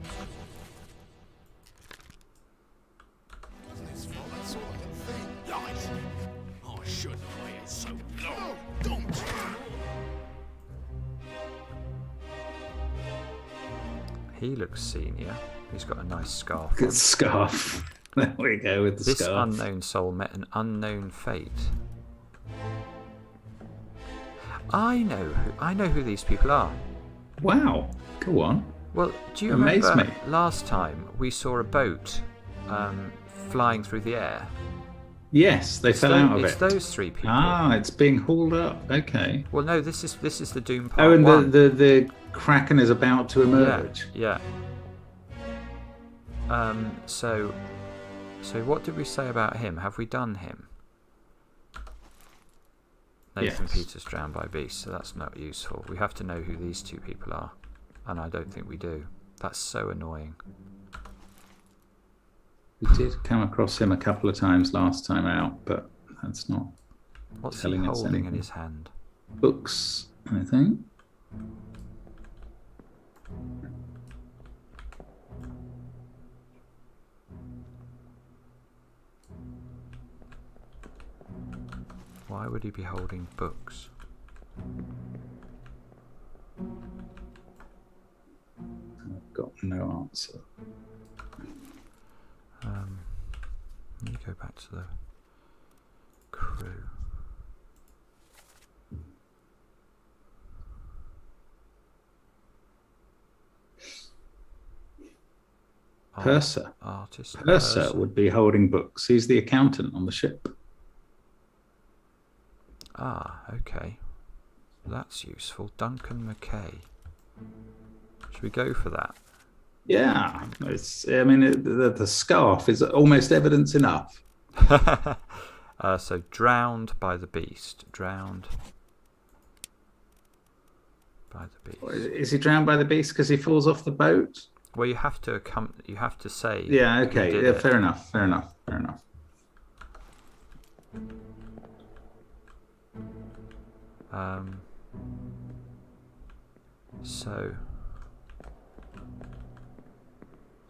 Wasn't his fault, that's all I can think. Lies. I shouldn't have waited so long. Don't. He looks senior. He's got a nice scarf Good on. scarf. There we go with the This scarf. unknown soul met an unknown fate. I know who these people are. Wow. Go on. Well, do you Amaze remember me. last time we saw a boat flying through the air? Yes, they fell out of It's it. those three people. Ah, it's being hauled up. Okay. Well, no, this is the Doom part Oh, and 1. the Kraken is about to emerge. Yeah. So what did we say about him? Have we done him? Nathan Yes. Peters drowned by beasts, so that's not useful. We have to know who these two people are, and I don't think we do. That's so annoying. We did come across him a couple of times last time out, but that's not What's he telling us holding in anything. his hand? Books, I think. Why would he be holding books? No answer. Let me go back to the crew. Purser. Artist. Purser would be holding books. He's the accountant on the ship. Ah, okay. That's useful. Duncan McKay. Should we go for that? Yeah, I mean, the scarf is almost evidence enough. So drowned by the beast. Drowned by the beast. Is he drowned by the beast because he falls off the boat? Well, you have to You have to say. Yeah. Okay. Yeah. Fair enough. Fair enough. Fair enough.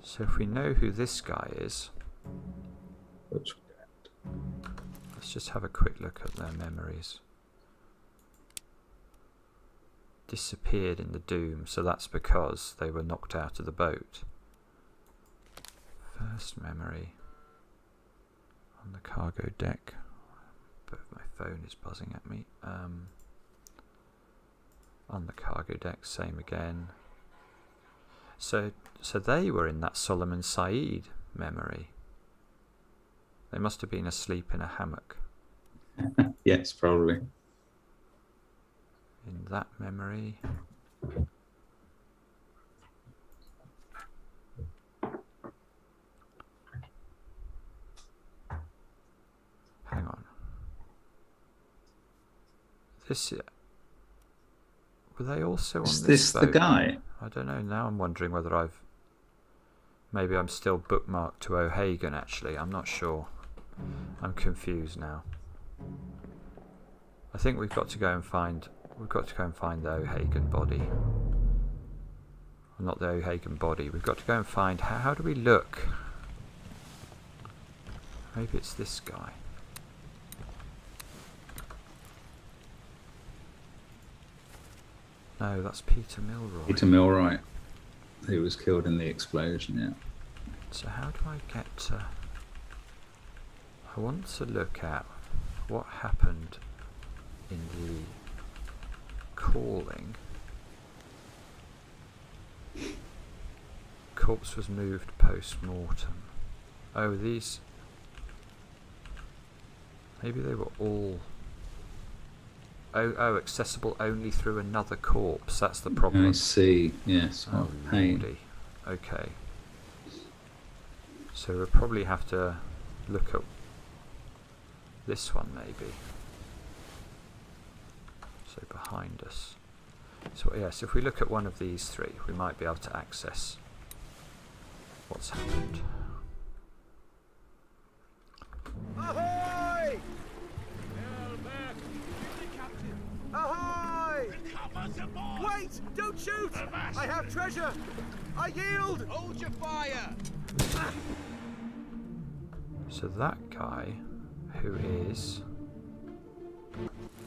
So if we know who this guy is, let's just have a quick look at their memories. Disappeared in the doom, so that's because they were knocked out of the boat. First memory on the cargo deck. But my phone is buzzing at me. On the cargo deck, same again. So they were in that Solomon Said memory. They must have been asleep in a hammock. Yes, probably. In that memory. Hang on. Were they also on Is this this boat? the guy? I don't know. Now I'm wondering whether maybe I'm still bookmarked to O'Hagan. Actually, I'm not sure. I'm confused now. I think we've got to go and find the O'Hagan body. Well, not the O'Hagan body. We've got to go and find. How do we look? Maybe it's this guy. No, that's Peter Milroy. Peter Milroy, who was killed in the explosion. Yeah. So how do I get to... I want to look at what happened in the calling. Corpse was moved post-mortem. Oh, these... Maybe they were all... Oh, accessible only through another corpse. That's the problem. I see. Yes. Oh, pain. lordy. Okay. So we'll probably have to look at this one, maybe. So behind us. So yes, if we look at one of these three, we might be able to access what's happened. Ahoy! Ahoy! Wait! Don't shoot! I have treasure! I yield! Hold your fire! So that guy, who is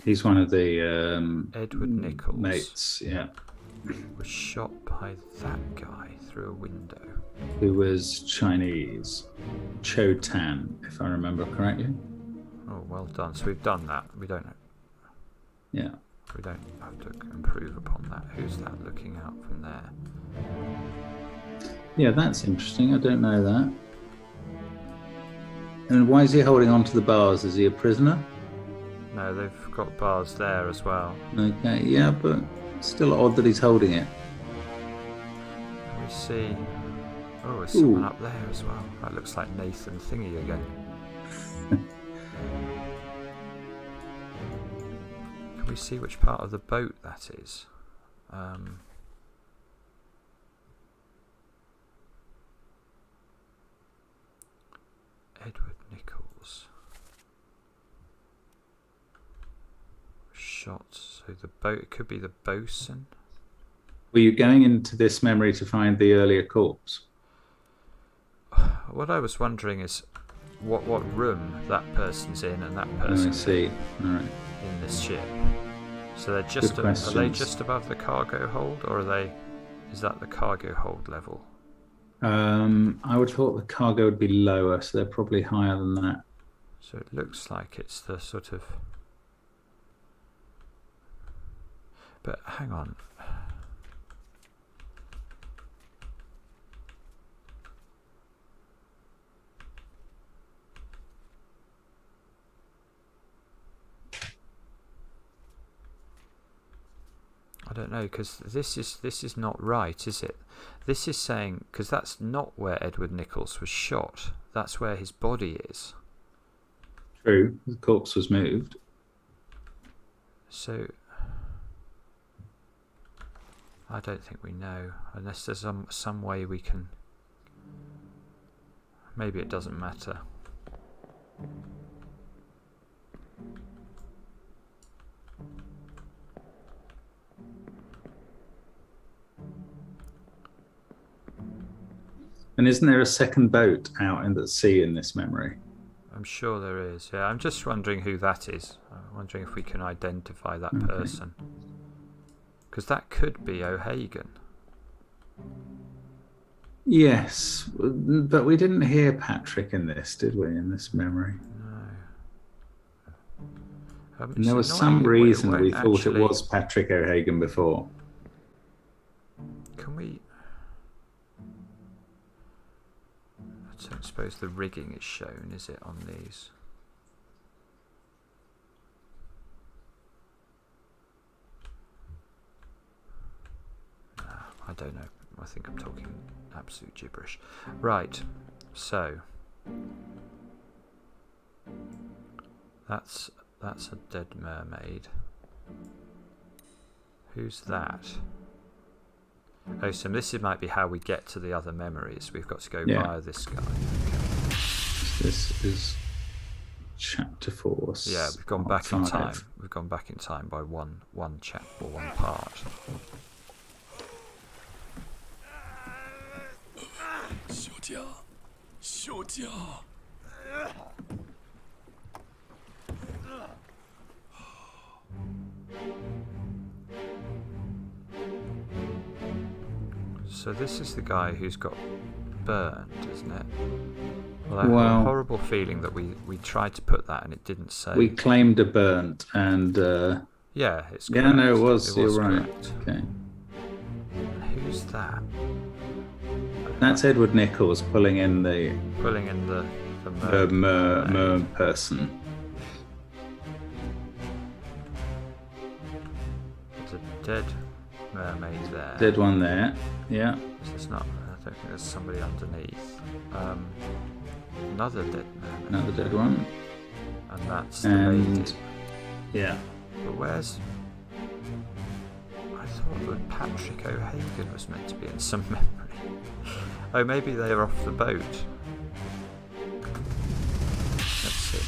He's one of the Edward Nichols, mates. Yeah. was shot by that guy through a window. Who was Chinese, Cho Tan, if I remember correctly. Oh, well done. So we've done that. We don't have to improve upon that. Who's that looking out from there? Yeah, that's interesting. I don't know that. And why is he holding on to the bars? Is he a prisoner? No, they've got bars there as well. Okay, yeah, but still odd that he's holding it. We see... Oh, there's someone up there as well. That looks like Nathan Thingy again. Can we see which part of the boat that is? Edward Nichols. Shot. So the boat, it could be the bosun. Were you going into this memory to find the earlier corpse? What I was wondering is what room that person's in and that person I see. All right. in this ship. So they're are they just above the cargo hold, or is that the cargo hold level? I would have thought the cargo would be lower, so they're probably higher than that. So it looks like it's the sort of... But hang on. I don't know, because this is not right, is it? This is saying, because that's not where Edward Nichols was shot. That's where his body is. True, the corpse was moved. So I don't think we know, unless there's some way we can. Maybe it doesn't matter. And isn't there a second boat out in the sea in this memory? I'm sure there is. Yeah, I'm just wondering who that is. I'm wondering if we can identify that person. Because that could be O'Hagan. Yes, but we didn't hear Patrick in this, did we, in this memory? No. And there was some reason we thought it was Patrick O'Hagan before. Can we... I don't suppose the rigging is shown, is it, on these? I don't know. I think I'm talking absolute gibberish. Right, so that's a dead mermaid. Who's that? Oh, so this might be how we get to the other memories. We've got to go via this guy. Okay. This is chapter 4. Yeah, we've gone back in time. We've gone back in time by one chapter or one part. So this is the guy who's got burned, isn't it? Well, I have a horrible feeling that we tried to put that and it didn't say. We claimed a burnt and... yeah, it's correct. Yeah, no, it was. You're right. Correct. Okay. Who's that? That's Edward Nichols pulling in the mer person. There's a dead mermaid there. Dead one there. Yeah. There's not. I don't think there's somebody underneath. Another dead mermaid. Another dead one. And that's the lady. Yeah. But where's? I thought that Patrick O'Hagan was meant to be in some memory. Oh, maybe they're off the boat. Let's see.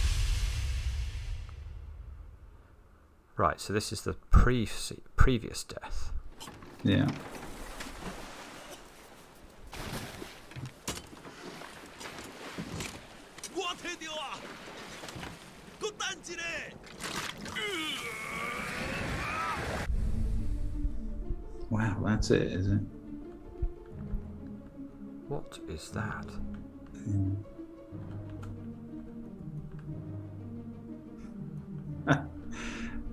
Right, so this is the previous death. Yeah. Wow, that's it, is it? What is that?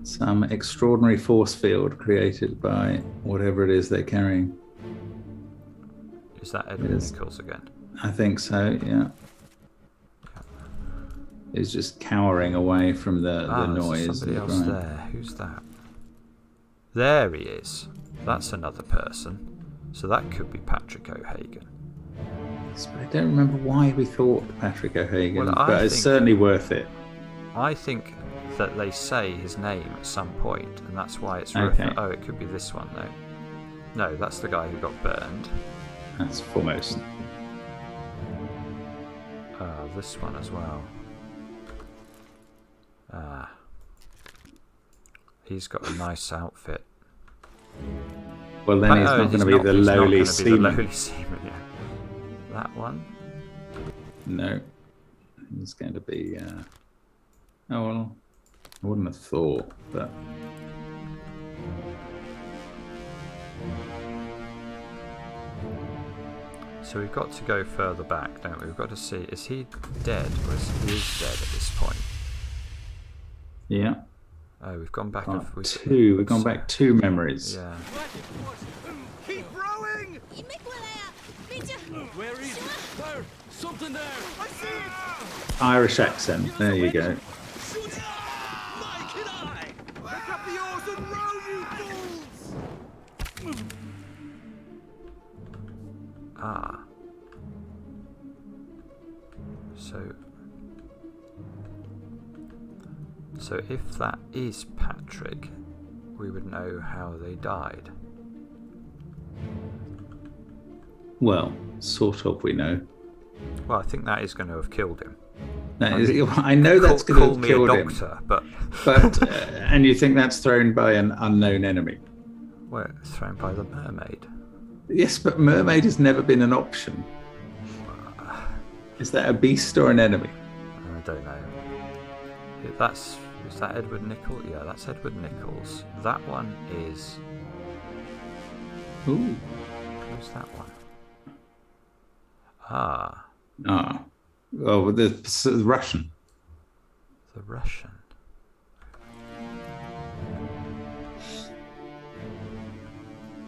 Some extraordinary force field created by whatever it is they're carrying. Is that Edward Nichols again? I think so, yeah. He's just cowering away from the noise. There's somebody else there. Who's that? There he is. That's another person. So that could be Patrick O'Hagan. I don't remember why we thought Patrick O'Hagan, well, but it's certainly worth it. I think that they say his name at some point, and that's why it's okay. Oh, it could be this one though. No, that's the guy who got burned. That's foremost. This one as well. He's got a nice outfit. Well, then he's not going to be the lowly seaman. Yeah. That one? No. He's going to be... Oh, well, I wouldn't have thought, but... So we've got to go further back, don't we? We've got to see, is he dead? Or is he dead at this point? Yeah. Oh, we've gone back. We've gone back 2 memories. Yeah. Keep rowing! Where is it? There! Something there! I see it! Irish accent. There you go. Shoot! My kid eye! Pick up the oars and row, you fools! Ah. So if that is Patrick, we would know how they died. Well, sort of, we know. Well, I think that is going to have killed him. I know that's going to have killed him. Call me a doctor, but and you think that's thrown by an unknown enemy? Well, it's thrown by the mermaid. Yes, but mermaid has never been an option. Is that a beast or an enemy? I don't know. Is that Edward Nichols? Yeah, that's Edward Nichols. That one is. Ooh. Who's that one? Ah. Oh, the Russian. The Russian.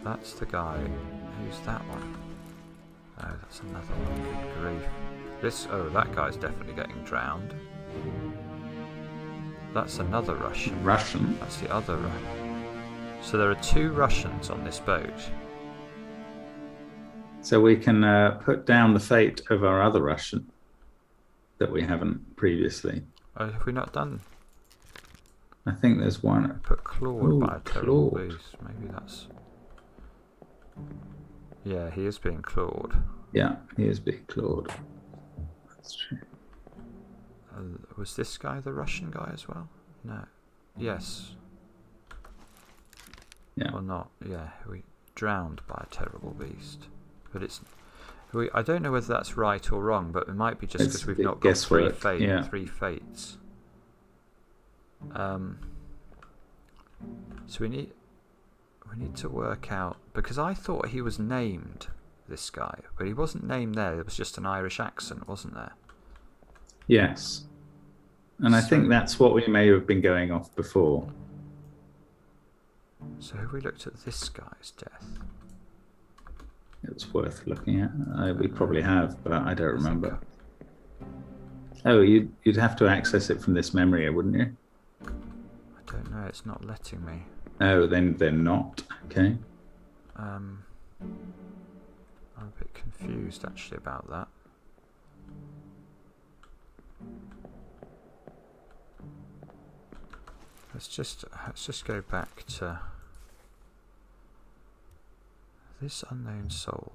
That's the guy. Who's that one? Oh, that's another one. Good grief. That guy's definitely getting drowned. That's another Russian. Russian? That's the other Russian. So there are 2 Russians on this boat. So we can put down the fate of our other Russian that we haven't previously. Oh, have we not done? I think there's one. Put clawed Ooh, by a terrible clawed. beast. Maybe that's. Yeah, he is being clawed. Yeah, he is being clawed. That's true. Was this guy the Russian guy as well? No. Yes. Yeah. Or not? Yeah, we drowned by a terrible beast. But it's. I don't know whether that's right or wrong, but it might be just It's because we've a bit not got three guesswork, three fates. So we need to work out, because I thought he was named, this guy, but he wasn't named there. There was just an Irish accent, wasn't there? Yes. And I think that's what we may have been going off before. So have we looked at this guy's death? It's worth looking at. We probably have, but I don't remember. Oh, you'd have to access it from this memory, wouldn't you? I don't know. It's not letting me. Oh, then they're not. Okay. I'm a bit confused actually about that. Let's just go back to this unknown soul.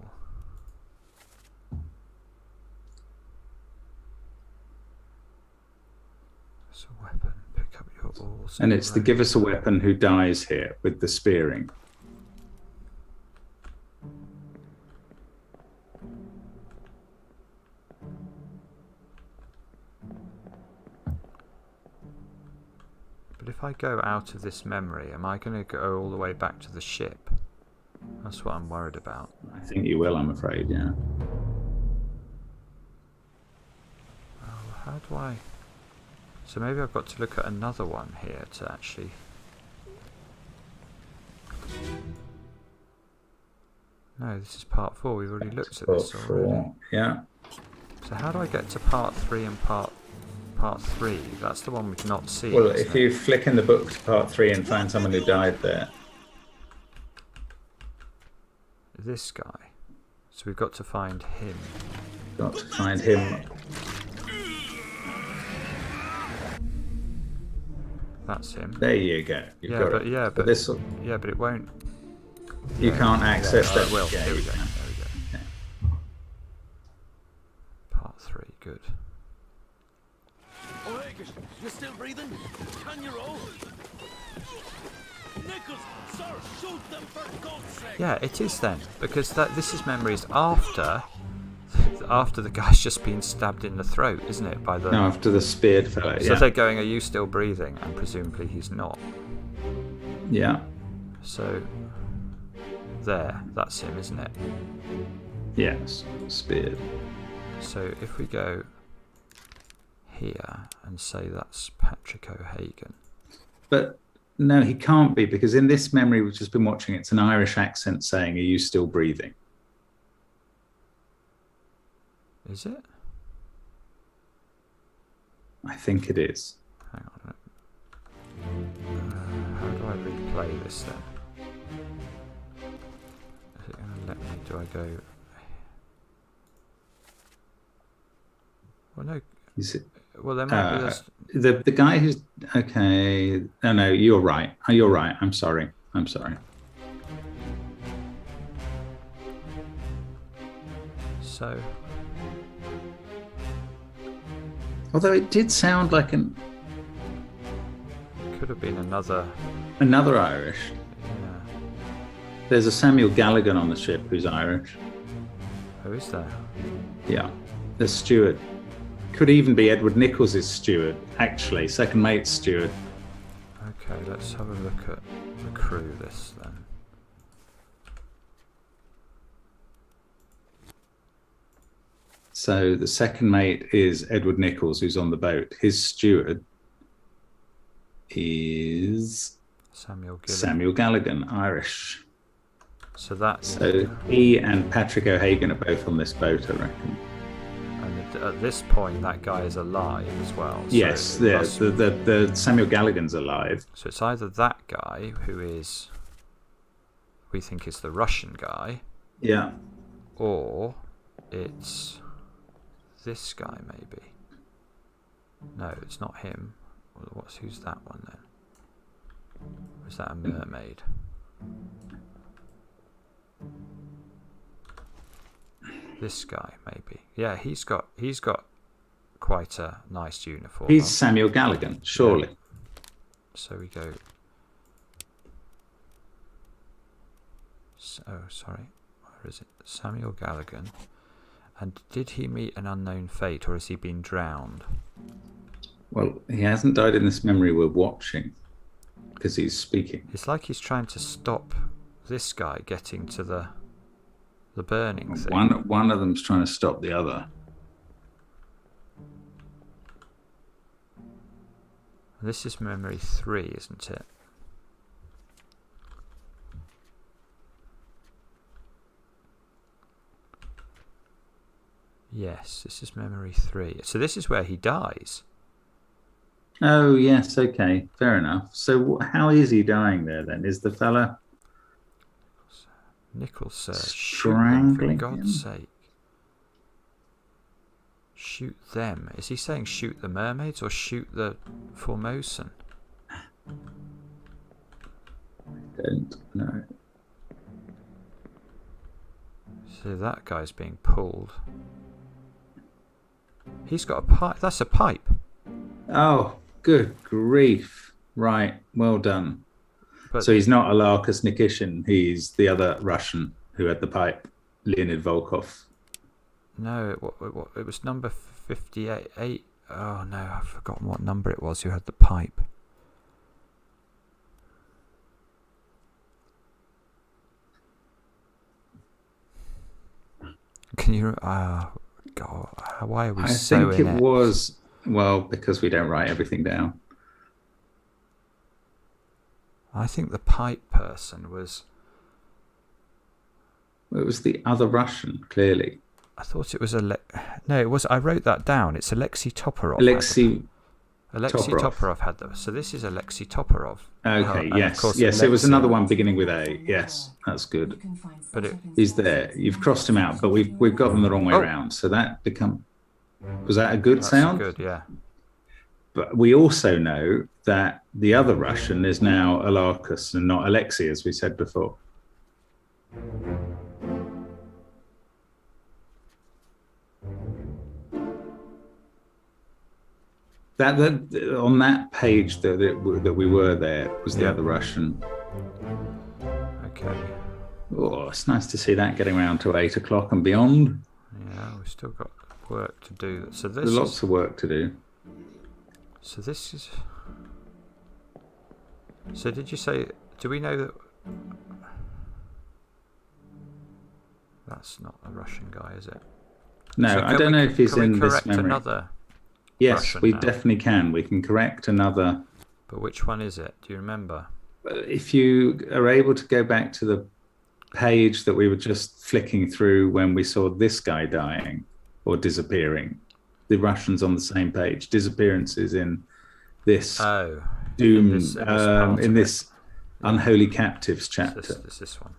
It's a weapon. Pick up your oars. And it's the give us a weapon who dies here with the spearing. But if I go out of this memory, am I going to go all the way back to the ship? That's what I'm worried about. I think you will, I'm afraid, yeah. Oh, how do I... So maybe I've got to look at another one here to actually... No, this is part 4. We've already looked at this already. Yeah. So how do I get to part 3 and part 3? That's the one we've not seen. Well, if you flick in the book to part 3 and find someone who died there. This guy. So we've got to find him. Got to find him. That's him. There you go. You've got it. But this, but it won't. you can't access that. Well, Yeah, there we you go. can. There we go. Yeah. Part 3, good. Oh, Angus, you still breathing? Can you roll? Nichols, sir, shoot them for God's sake! Yeah, it is then, because this is memories after the guy's just been stabbed in the throat, isn't it? By the No, after the speared fellow. So Yeah. they're going, are you still breathing? And presumably he's not. Yeah. So there, that's him, isn't it? Yes, speared. So if we go here and say that's Patrick O'Hagan. But no, he can't be, because in this memory we've just been watching, it's an Irish accent saying, "Are you still breathing?" Is it? I think it is. Hang on. How do I replay this then? Is it going to let me? Do I go? Well, no. Is it? Well, there might be this. The guy who's okay. No, you're right. You're right. I'm sorry. So. Although it did sound like Could have been another Irish. Yeah. There's a Samuel Gallagher on the ship who's Irish. Who is there? Yeah, the steward. Could even be Edward Nichols' steward, actually, second mate's steward. Okay, let's have a look at the crew list then. So the second mate is Edward Nichols, who's on the boat. His steward is Samuel Gallagher, Irish. So he and Patrick O'Hagan are both on this boat, I reckon. And at this point, that guy is alive as well. Yes, the Samuel Gallagher's alive. So it's either that guy who we think is the Russian guy. Yeah. Or it's this guy maybe. No, it's not him. Who's that one then? Or is that a mermaid? This guy maybe. Yeah, he's got quite a nice uniform. He's Samuel Gallagher, surely. Yeah. So we go. Oh, sorry. Where is it? Samuel Gallagher. And did he meet an unknown fate, or has he been drowned? Well, he hasn't died in this memory we're watching, because he's speaking. It's like he's trying to stop this guy getting to the burning thing. One of them's trying to stop the other. This is memory 3, isn't it? Yes, this is memory 3. So this is where he dies. Oh, yes, okay, fair enough. So how is he dying there then? Is the fella... Nichols says, strangling for God's sake. Shoot them. Is he saying shoot the mermaids or shoot the Formosan? I don't know. So that guy's being pulled. He's got a pipe. That's a pipe. Oh, good grief. Right, well done. But so he's not Alarkus Nikishin, he's the other Russian who had the pipe, Leonid Volkov. No, it was number 58. Oh no, I've forgotten what number it was who had the pipe. Can you... God, why are we so I think it was... Well, because we don't write everything down. I think the pipe person was... It was the other Russian, clearly. I thought it was no, it was... I wrote that down. It's Alexei Toporov. Alexei Toporov had them. So this is Alexei Toporov. Okay, yes. Yes, Alexei... it was another one beginning with A. Yes, that's good. But he's there. You've crossed him out, but we've got them the wrong way around. So that become... Was that a good sound? Good, yeah. But we also know that the other Russian is now Alarkus and not Alexei, as we said before. That on that page that we were there was the other Russian. Okay. Oh, it's nice to see that getting around to 8 o'clock and beyond. Yeah, we've still got work to do. So this There's lots of work to do. So this is... So did you say... Do we know that... That's not a Russian guy, is it? No, So I don't know if he's in this memory. Another Yes, Russian we now? definitely can. We can correct another. But which one is it? Do you remember? If you are able to go back to the page that we were just flicking through when we saw this guy dying or disappearing, the Russians on the same page, disappearances in this doom, in this Unholy Captives chapter. This one.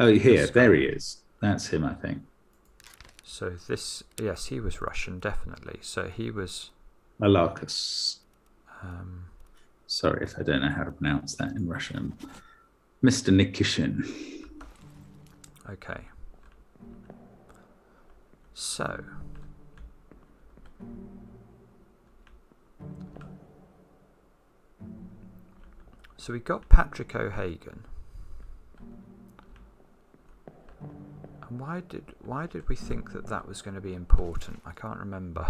Oh, here, there he is. That's him, I think. So this, yes, he was Russian, definitely. So he was... Malakas. Sorry if I don't know how to pronounce that in Russian. Mr. Nikishin. Okay. So... So we got Patrick O'Hagan. And why did we think that was going to be important? I can't remember.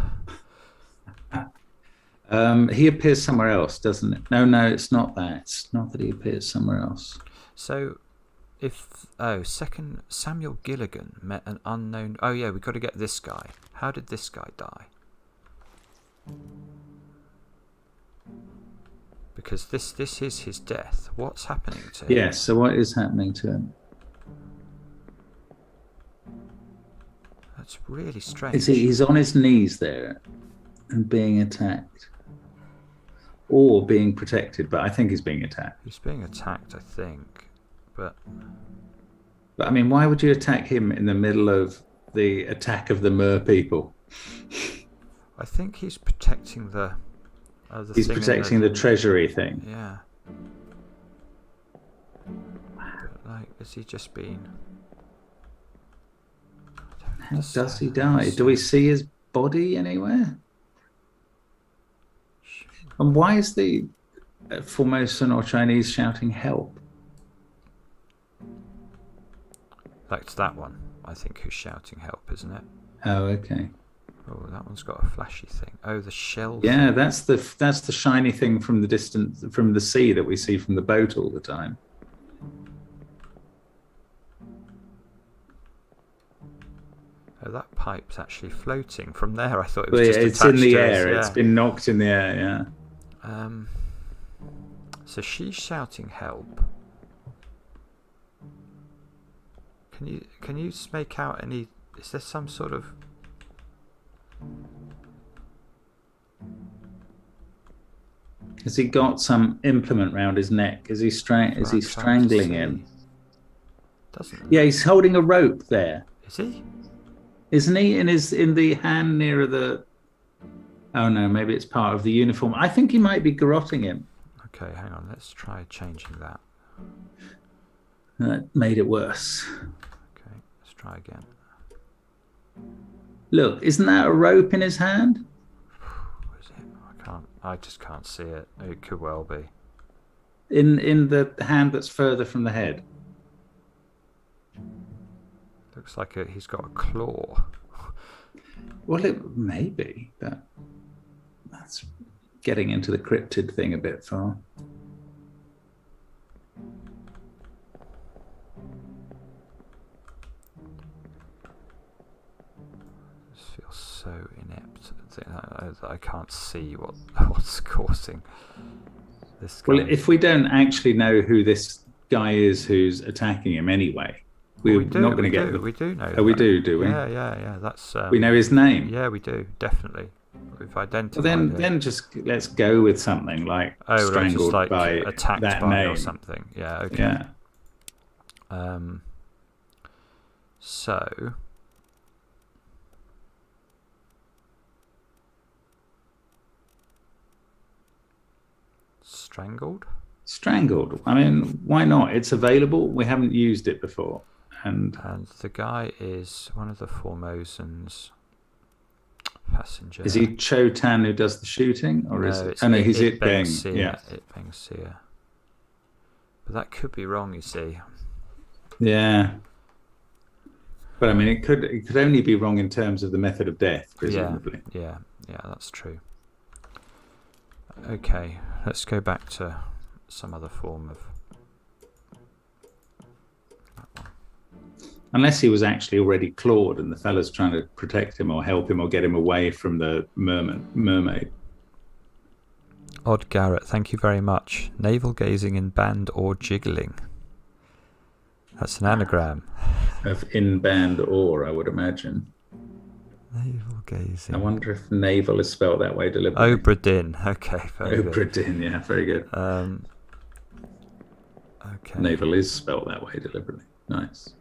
He appears somewhere else, doesn't it? No, it's not that. It's not that he appears somewhere else. So, second, Samuel Gilligan met an unknown... Oh, yeah, we've got to get this guy. How did this guy die? Because this is his death. What's happening to him? Yes, so what is happening to him? That's really strange. He's on his knees there and being attacked. Or being protected, but I think he's being attacked. He's being attacked, I think. But I mean, why would you attack him in the middle of the attack of the Mer people? I think he's protecting the he's protecting the treasury thing. Yeah. But, like, has he just been... How does he die? Do we see his body anywhere? And why is the Formosan or Chinese shouting help? That's that one, I think, who's shouting help, isn't it? Oh, okay. Oh, that one's got a flashy thing. Oh, the shell. Yeah, that's the shiny thing from the distance, from the sea that we see from the boat all the time. Oh, that pipe's actually floating from there. I thought it was just it's attached in the to air. yeah. It's been knocked in the air. Yeah. So she's shouting help. Can you make out any? Is there some sort of? Has he got some implement round his neck? Is he strangling him? Doesn't. Yeah, he's holding a rope there. Is he? Isn't he in the hand near the? Oh no, maybe it's part of the uniform. I think he might be garroting him. Okay, hang on. Let's try changing that. That made it worse. Okay, let's try again. Look, isn't that a rope in his hand? What is it? I just can't see it. It could well be. In the hand that's further from the head. Looks like he's got a claw. Well, it may be, but that's getting into the cryptid thing a bit far. This feels so inept. I can't see what's causing this guy. Well, if we don't actually know who this guy is who's attacking him anyway, we're not going to get. We do know. Oh, we do we? Yeah. That's. We know his name. Yeah, we do definitely. We've identified. Well, then just let's go with something like strangled like by attacked that by name or something. Yeah. Okay. Yeah. So. Strangled? I mean, why not? It's available. We haven't used it before. And the guy is one of the Formosan's passenger. Is he Cho Tan who does the shooting? Or is it? Oh, no, he's It Beng. Yeah. It Beng Sia. But that could be wrong, you see. Yeah. But I mean, it could only be wrong in terms of the method of death, presumably. Yeah, that's true. Okay, let's go back to some other form of Unless he was actually already clawed and the fella's trying to protect him or help him or get him away from the mermaid. Odd Garrett, thank you very much. Navel gazing in band or jiggling. That's an anagram. Of in band or, I would imagine. Navel gazing. I wonder if navel is spelled that way deliberately. Obra Dinn. Okay, very good. Obra Dinn, yeah, very good. Okay. Navel is spelled that way deliberately. Nice.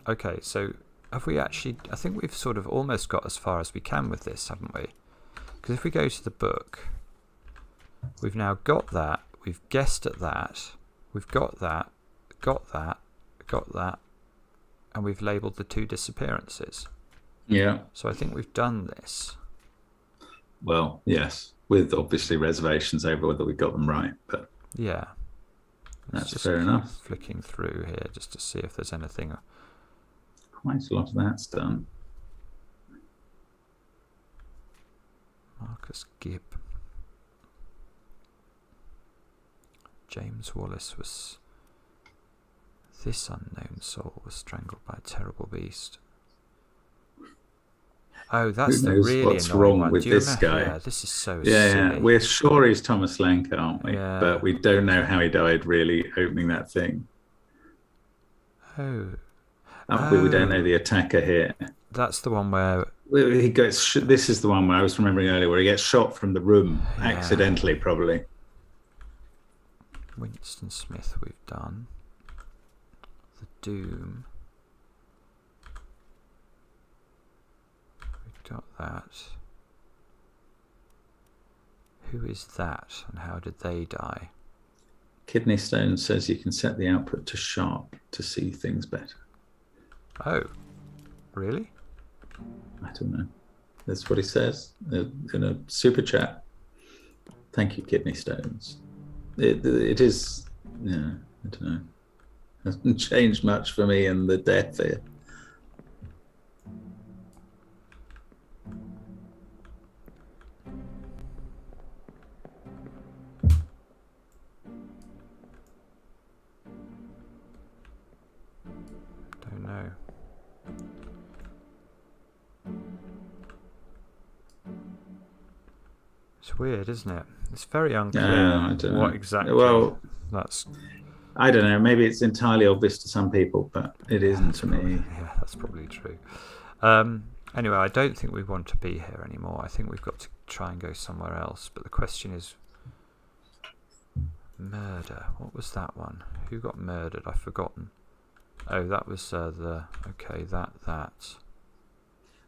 Okay, so have we actually... I think we've sort of almost got as far as we can with this, haven't we? Because if we go to the book, we've now got that, we've guessed at that, we've got that, and we've labelled the 2 disappearances. Yeah. So I think we've done this. Well, yes, with obviously reservations over whether we got them right, but yeah, that's fair enough. Flicking through here just to see if there's anything. Quite a lot of that's done. Marcus Gibb. James Wallace was... This unknown soul was strangled by a terrible beast. Oh, that's Who the knows really what's annoying wrong one. with Do you this remember? guy? Yeah, this is so Yeah, silly. we're sure he's Thomas Lenker, aren't we? Yeah. But we don't know how he died really opening that thing. Oh. We don't know the attacker here. That's the one where... He gets. This is the one where I was remembering earlier, where he gets shot from the room, Yeah. accidentally, probably. Winston Smith we've done. The Doom. We've got that. Who is that and how did they die? Kidney Stone says you can set the output to sharp to see things better. Oh, really? I don't know. That's what he says in a super chat. Thank you, Kidney Stones. It is, yeah, I don't know. Hasn't changed much for me in the death here. Don't know. It's weird, isn't it? It's very unclear I don't know. what exactly. Well, that's... I don't know. Maybe it's entirely obvious to some people, but it isn't to me. Yeah, that's probably true. Anyway, I don't think we want to be here anymore. I think we've got to try and go somewhere else. But the question is, murder. What was that one? Who got murdered? I've forgotten. Oh, that was okay, that.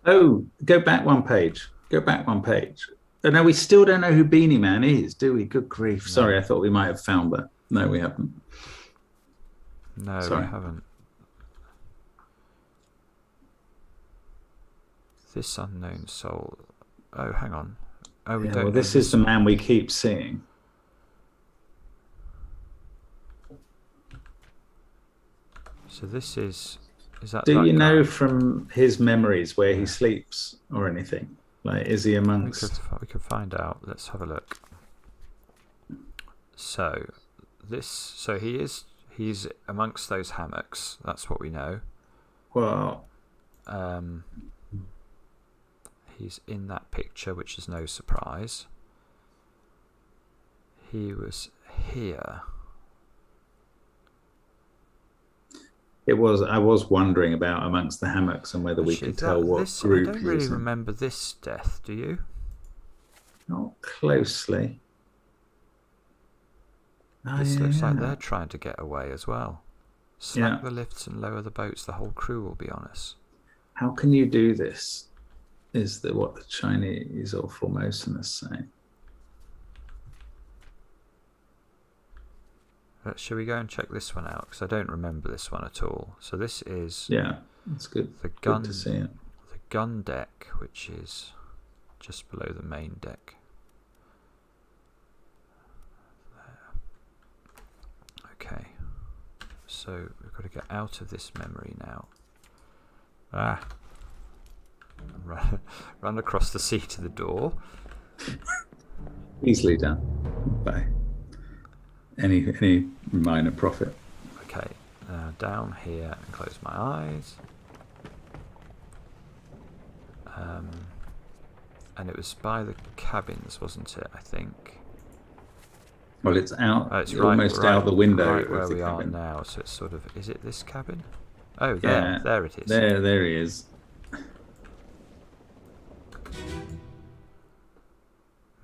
Oh, go back one page. Go back one page. Oh, no, we still don't know who Beanie Man is, do we? Good grief. No. Sorry, I thought we might have found that. No, we haven't. No, Sorry. we haven't. This unknown soul. Oh, hang on. Oh, we Yeah, don't. well, know this is the man we keep seeing. So this is that? Do that you guy? know from his memories where he sleeps or anything? Like, is he amongst? We could find out. Let's have a look. So he's amongst those hammocks. That's what we know. Well, He's in that picture, which is no surprise. He was here. I was wondering about amongst the hammocks and whether we could tell what group I don't he really was in. remember this death. Do you? Not closely. This looks like yeah. they're trying to get away as well. Slack the lifts and lower the boats. The whole crew will be on us. How can you do this? Is what the Chinese or Formosans say? Shall we go and check this one out? Because I don't remember this one at all. So this is That's good. the gun. Good to see it. The gun deck, which is just below the main deck. There. Okay. So we've got to get out of this memory now. Run across the sea to the door. Easily done. Bye. any minor profit. Okay, down here and close my eyes. And it was by the cabins, wasn't it? I think. Well, it's out. Oh, it's almost out the window right where of the we cabin. are now. So it's sort of. Is it this cabin? Oh, Yeah, there it is. There he is.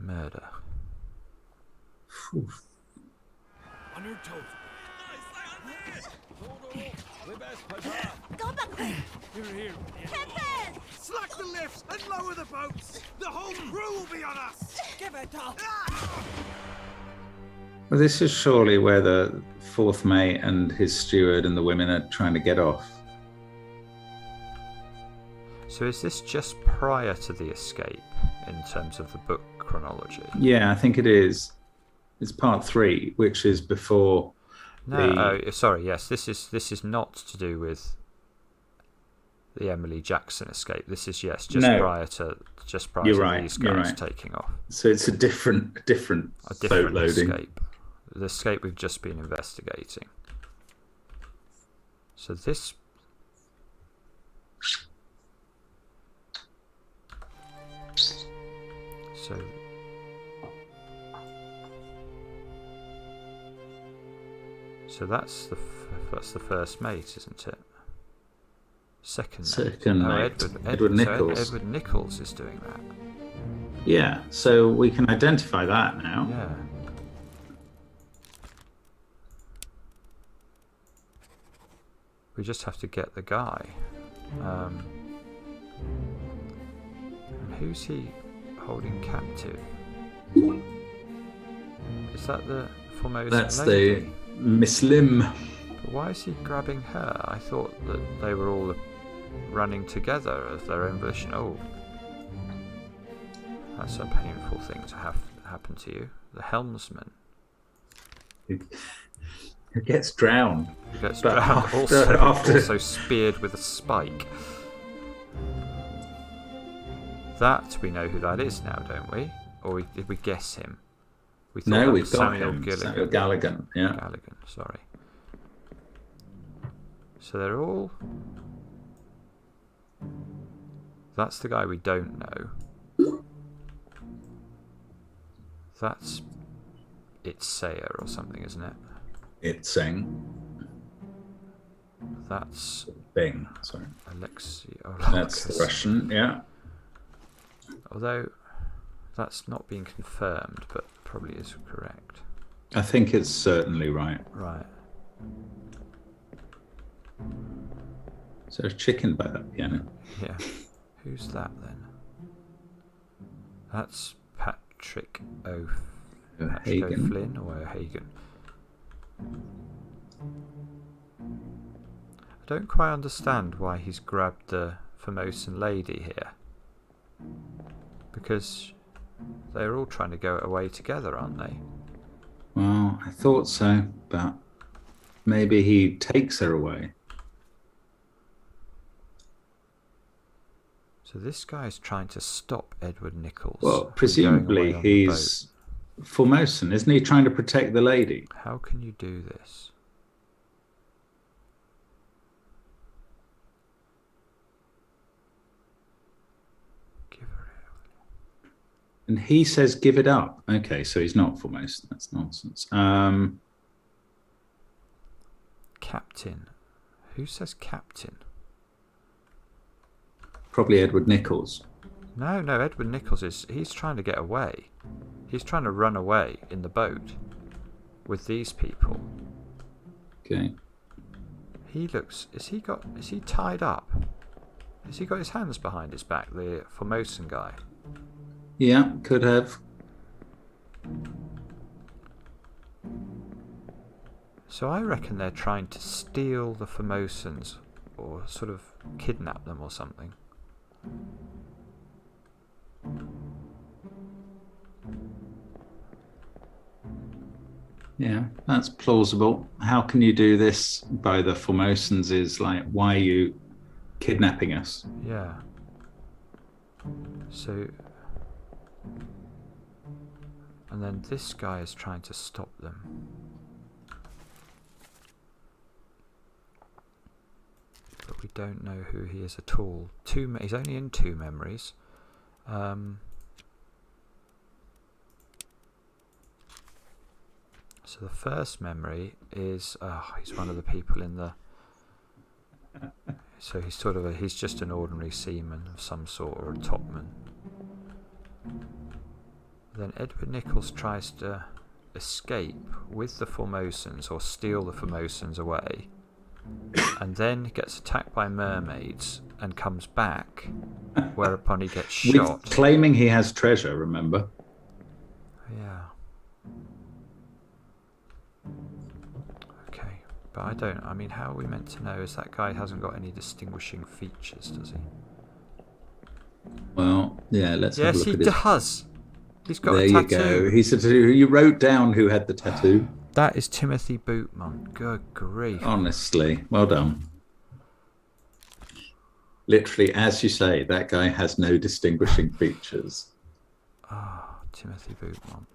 Murder. Phew. On your toes. Go back quick! Here. Pepe! Slack the lifts and lower the boats. The whole crew will be on us. Give it up! Well, this is surely where the fourth mate and his steward and the women are trying to get off. So is this just prior to the escape in terms of the book chronology? Yeah, I think it is. It's part 3, which is before. No, sorry. Yes, this is not to do with the Emily Jackson escape. This is just prior to these guys taking off. So it's a different boat loading. Escape. The escape we've just been investigating. So this. So that's the first mate, isn't it? Second mate. Edward Nichols. So Edward Nichols is doing that. Yeah, so we can identify that now. Yeah. We just have to get the guy. And who's he holding captive? Is that the Formosan That's lady? the Miss Lim. But why is he grabbing her? I thought that they were all running together of their own volition. Oh, that's a painful thing to have happen to you. The helmsman. Who gets drowned. Who gets But drowned. Also speared with a spike. That we know who that is now, don't we? Or did we guess him? We thought that We've was got Samuel him. Gilligan. Samuel Gallagher. Yeah. Gallagher, sorry. So they're all. That's the guy we don't know. That's Sayer or something, isn't it? It's saying. That's Bing. Sorry. Alexei. That's the Russian. Yeah. Although that's not being confirmed, but probably is correct. I think it's certainly right. Right. So there's chicken by that piano. Yeah. Who's that then? That's Patrick O'Hagan. O'Flynn or O'Hagan. I don't quite understand why he's grabbed the Formosan lady here. Because they're all trying to go away together, aren't they? Well, I thought so, but maybe he takes her away. So this guy's trying to stop Edward Nichols. Well, from presumably going away on the he's Formosan, isn't he? Trying to protect the lady. boat. How can you do this? Give her it. And he says, give it up. Okay, so he's not Formosan. That's nonsense. Captain. Who says captain? Probably Edward Nichols. No, Edward Nichols he's trying to get away. He's trying to run away in the boat with these people. Okay. Is he tied up? Has he got his hands behind his back, the Formosan guy? Yeah, could have. So I reckon they're trying to steal the Formosans or sort of kidnap them or something. Yeah, that's plausible. How can you do this by the Formosans is like, why are you kidnapping us? Yeah. So... And then this guy is trying to stop them. but we don't know who he is at all. He's only in 2 memories. So the first memory is he's one of the people in the. So he's just an ordinary seaman of some sort, or a topman. Then Edward Nichols tries to escape with the Formosans, or steal the Formosans away, and then gets attacked by mermaids and comes back, whereupon he gets shot. Claiming he has treasure, remember? Yeah. Okay, but I mean, how are we meant to know? Is that guy hasn't got any distinguishing features, does he? Well, yeah, let's have a look at it. Yes, he does. He's got there a tattoo. There you go. He's you wrote down who had the tattoo. That is Timothy Bootman. Good grief. Honestly, well done. Literally, as you say, that guy has no distinguishing features. Timothy Bootman.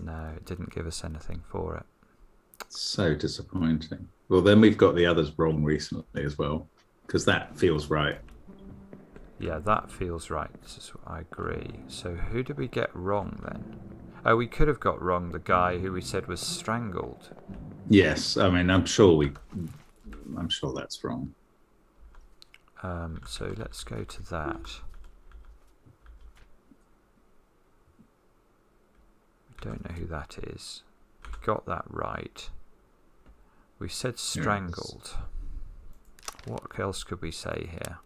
No, it didn't give us anything for it. So disappointing. Well, then we've got the others wrong recently as well, because that feels right. Yeah, that feels right. I agree. So who did we get wrong then? Oh, we could have got wrong the guy who we said was strangled. Yes, I mean, I'm sure that's wrong. So let's go to that. We don't know who that is. We got that right. We said strangled. What else could we say here?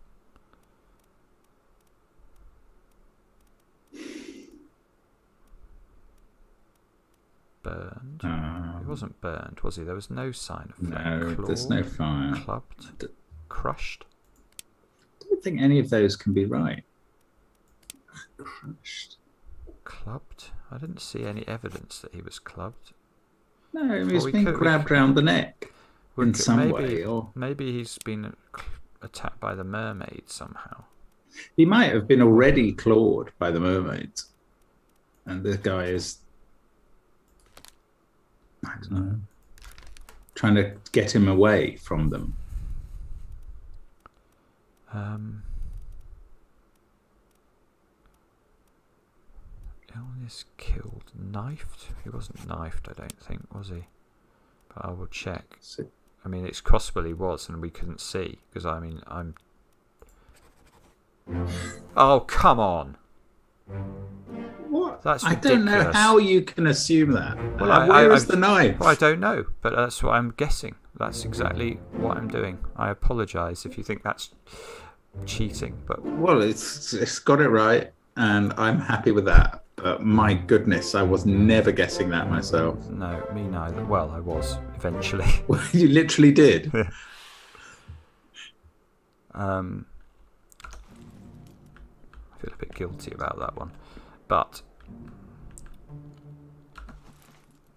Burned? He wasn't burned, was he? There was no sign of flame. No, Clawed, there's no fire. Clubbed? Crushed? I don't think any of those can be right. Crushed. Clubbed? I didn't see any evidence that he was clubbed. No, he was being grabbed round the neck in some way. Or maybe he's been attacked by the mermaid somehow. He might have been already clawed by the mermaids. And this guy is, I don't know, trying to get him away from them. Illness killed. Knifed? He wasn't knifed, I don't think, was he? But I will check. I mean, it's possible he was and we couldn't see, because I mean, Oh, come on! What? That's I ridiculous. don't know how you can assume that. Well, where is the knife? Well, I don't know, but that's what I'm guessing. That's exactly what I'm doing. I apologise if you think that's cheating, but well, it's got it right, and I'm happy with that. But my goodness, I was never guessing that myself. No, me neither. Well, I was eventually. Well, you literally did. I feel a bit guilty about that one, but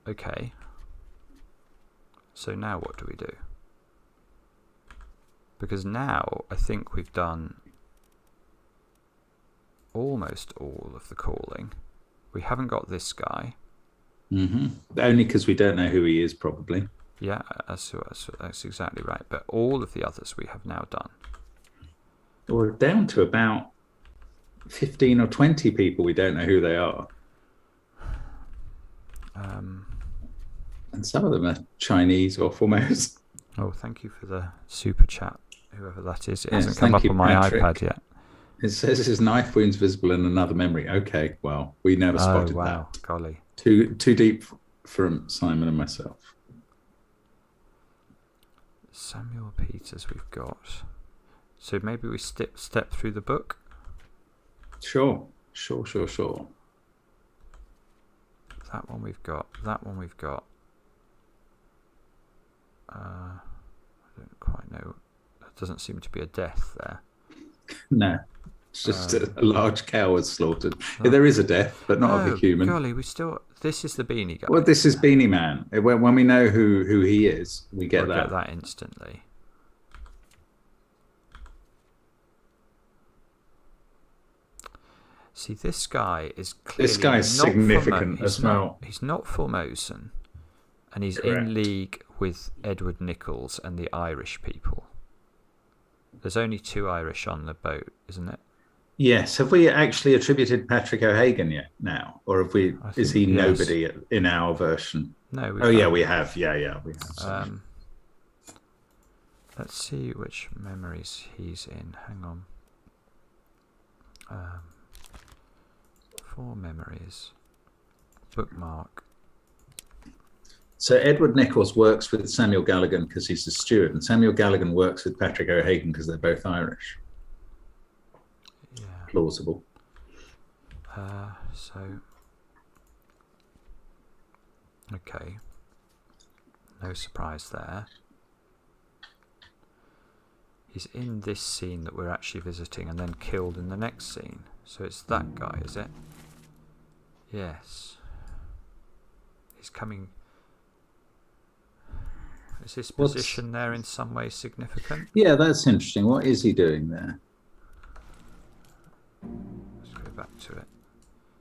okay. So now what do we do? Because now I think we've done almost all of the calling. We haven't got this guy. Mm-hmm. Only because we don't know who he is, probably. Yeah, that's exactly right. But all of the others we have now done. We're down to about 15 or 20 people we don't know who they are. And some of them are Chinese or Formosan. Oh, thank you for the super chat, whoever that is. It hasn't come up on my iPad yet. It says his knife wounds visible in another memory. Okay, well, we never spotted that. Golly. Too deep from Simon and myself. Samuel Peters we've got. So maybe we step through the book? Sure. That one we've got. I don't quite know. There doesn't seem to be a death there. No. It's just a large cow was slaughtered. Yeah, there is a death, but not of a human. Golly, this is the beanie guy. Well, this is Beanie Man. When we know who he is, we get that. Get that instantly. See, this guy is clearly this guy is significant as well. He's not Formosan, and he's Correct. in league with Edward Nichols and the Irish people. There's only 2 Irish on the boat, isn't it? Yes. Have we actually attributed Patrick O'Hagan yet now? Or have we? Is he yes. nobody in our version? No. Oh, yeah, we have. Yeah, we have. Sorry. Let's see which memories he's in. Hang on. 4 memories. Bookmark. So Edward Nichols works with Samuel Galligan because he's the steward, and Samuel Galligan works with Patrick O'Hagan because they're both Irish. Yeah. Plausible. Okay. No surprise there. He's in this scene that we're actually visiting and then killed in the next scene. So it's that guy, is it? Yes. He's coming... Is his position there in some way significant? Yeah, that's interesting. What is he doing there? Let's go back to it.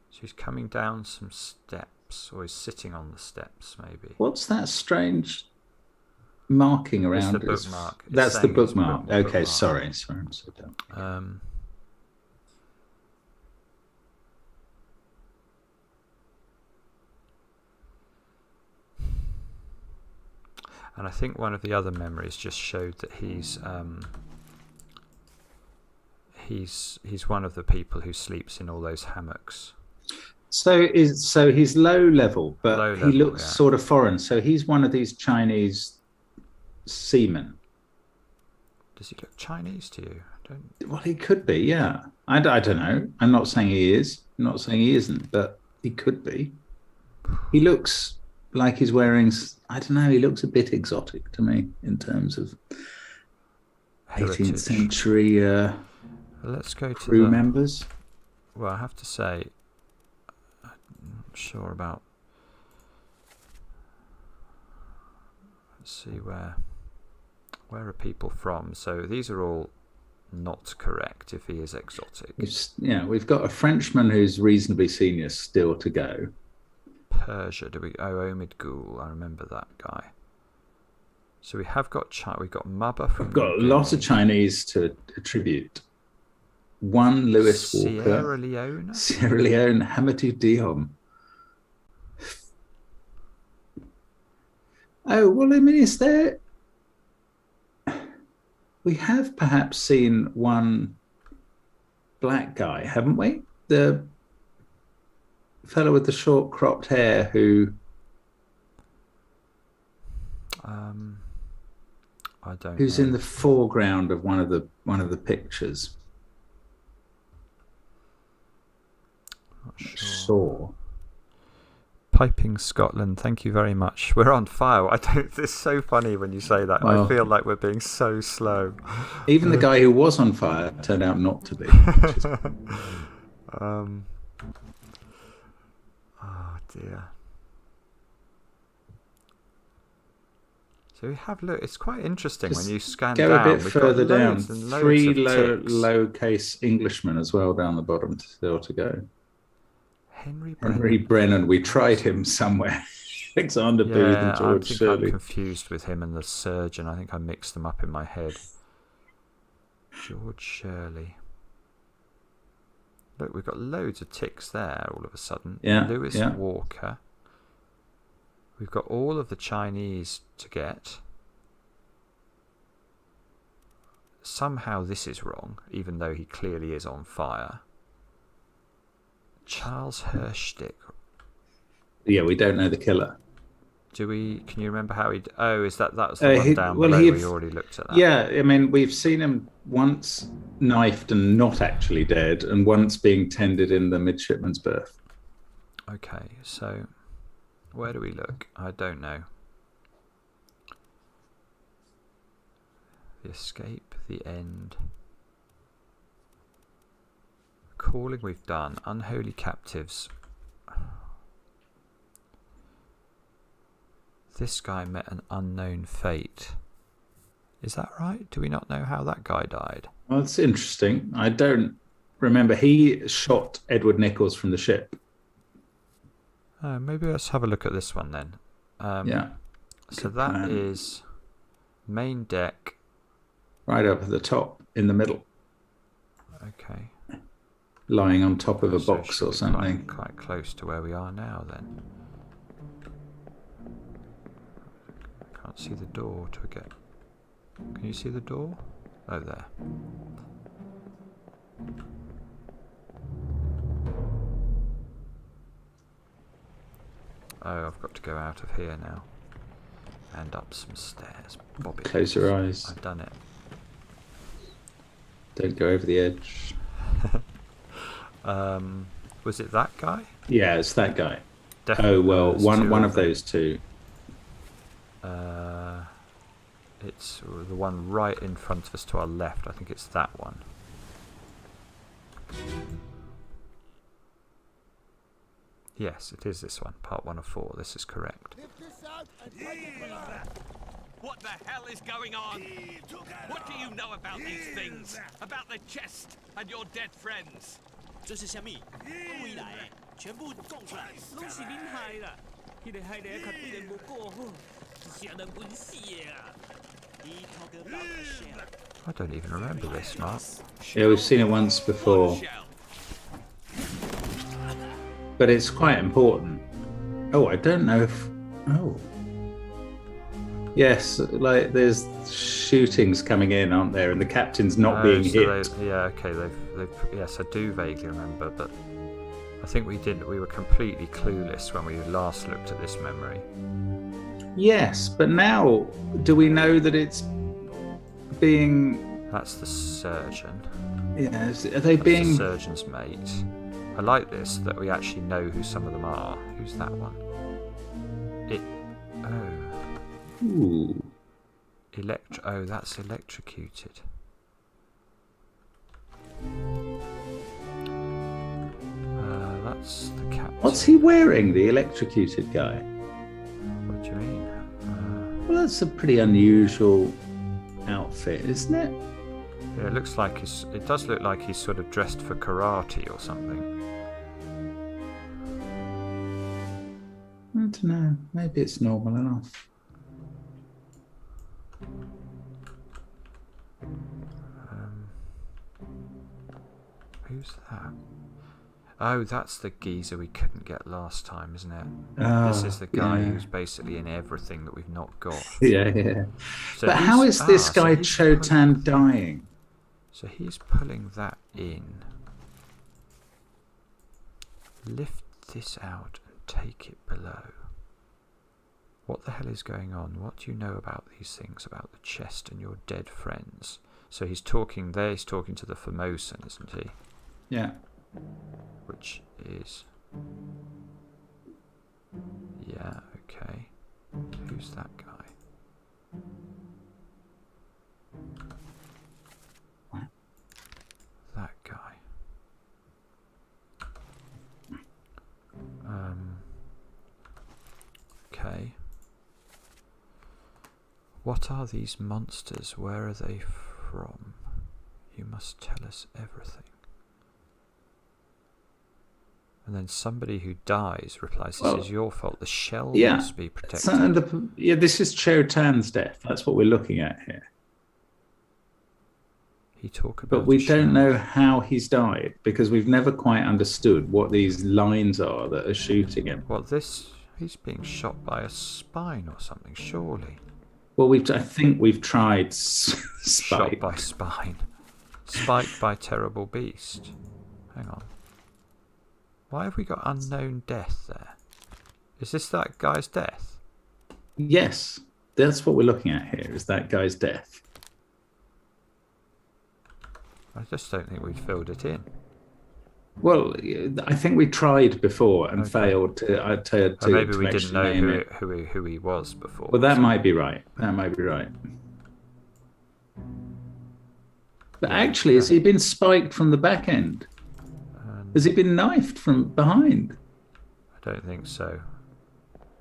So he's coming down some steps, or he's sitting on the steps, maybe. What's that strange marking around the bookmark. That's the bookmark. Okay, bookmark. sorry, I'm so dumb. And I think one of the other memories just showed that he's one of the people who sleeps in all those hammocks. So he's low level, but he looks sort of foreign. So he's one of these Chinese seamen. Does he look Chinese to you? Well, he could be, yeah. I don't know. I'm not saying he is. I'm not saying he isn't, but he could be. He looks like he's wearing... I don't know. He looks a bit exotic to me in terms of Heritage. 18th century Let's go to crew members. Well, I have to say, I'm not sure about... Let's see, where are people from? So these are all not correct if he is exotic. We've got a Frenchman who's reasonably senior still to go. Persia, Omid Ghoul, I remember that guy. So we have got we've got Mubba from... We've got lots of Chinese to attribute. One Lewis Walker. Sierra Leone, Hamadou Diom. Oh, well, I mean, is there... We have perhaps seen one black guy, haven't we? The fellow with the short cropped hair who... I don't who's know. in the foreground of one of the pictures. Not sure. Piping Scotland, thank you very much. We're on fire. It's so funny when you say that. Well, I feel like we're being so slow. Even the guy who was on fire turned out not to be. Oh dear. So we have it's quite interesting when you scan go down. Go a bit further down. And loads 3 of low-case Englishmen as well down the bottom still to go. Henry Brennan. We tried him somewhere. Alexander Booth and George Shirley. I'm confused with him and the surgeon. I think I mixed them up in my head. George Shirley. Look, we've got loads of ticks there all of a sudden. Yeah, Lewis Walker. We've got all of the Chinese to get. Somehow this is wrong, even though he clearly is on fire. Charles Hirschstick. Yeah, we don't know the killer. Can you remember how he... Oh, is that was the one down below? We already looked at that. Yeah, I mean, we've seen him once knifed and not actually dead, and once being tended in the midshipman's berth. Okay, so where do we look? I don't know. The escape, the end. Calling we've done. Unholy captives. This guy met an unknown fate. Is that right? Do we not know how that guy died? Well, it's interesting. I don't remember. He shot Edward Nichols from the ship. Maybe let's have a look at this one then. So that is main deck. right up at the top, in the middle, Okay. lying on top of a So it box should or be something. Quite close to where we are now, then. Can't see the door to get. Can you see the door? Oh, there. Oh, I've got to go out of here now. And up some stairs. Bobby. Close your eyes. I've done it. Don't go over the edge. Was it that guy? Yeah, it's that guy. Definitely. Oh, well, there's one two of them. those two. It's the one right in front of us to our left. I think it's that one. Yes, it is this one. Part 1 of 4. This is correct. What the hell is going on? What do you know about these things? About the chest and your dead friends? 这是虾米？未来全部讲出来，拢是恁害啦！迄个害的较对人无顾好，是人本死的啊！He talk about the shell. I don't even remember this, Mark. Yeah, we've seen it once before, Shell. but it's quite important. Oh, I don't know if... Oh. Yes, like there's shootings coming in, aren't there? And the captain's not being so hit. yeah, okay. They've. Yes, I do vaguely remember, but I think we didn't. We were completely clueless when we last looked at this memory. Yes, but now, do we know that it's being... That's the surgeon. Yes, are they That's being... the surgeon's mate. I like this that we actually know who some of them are. Who's that one? Ooh. Oh, that's electrocuted. That's the captain. What's he wearing, the electrocuted guy? What do you mean? Well, that's a pretty unusual outfit, isn't it? Yeah, it looks like he's. It does look like he's sort of dressed for karate or something. I don't know. Maybe it's normal enough. Who's that? Oh, that's the geezer we couldn't get last time, isn't it? This Oh, is the guy yeah. who's basically in everything that we've not got. Yeah. So But how he's- is this so guy he's Chotan dying? So he's pulling that in. Lift this out and take it below. What the hell is going on? What do you know about these things, about the chest and your dead friends? So he's talking there, he's talking to the Formosan, isn't he? Yeah. Which is... Yeah, okay. Who's that guy? What? That guy. Okay. What are these monsters? Where are they from? You must tell us everything. And then somebody who dies replies, this is your fault. The shell Yeah. must be protected. So this is Chotan's death. That's what we're looking at here. He talk about But we the don't shell. know how he's died because we've never quite understood what these lines are that are shooting him. Well, he's being shot by a spine or something, surely. Well, I think we've tried Shot spike. by spine. Spiked by terrible beast. Hang on. Why have we got unknown death there? Is this that guy's death? Yes, that's what we're looking at here, is that guy's death. I just don't think we've filled it in. Well, I think we tried before and failed to Or maybe we didn't actually know name it. who he was before. Well, that might be right. That might be right. But actually, has he been spiked from the back end? Has he been knifed from behind? I don't think so.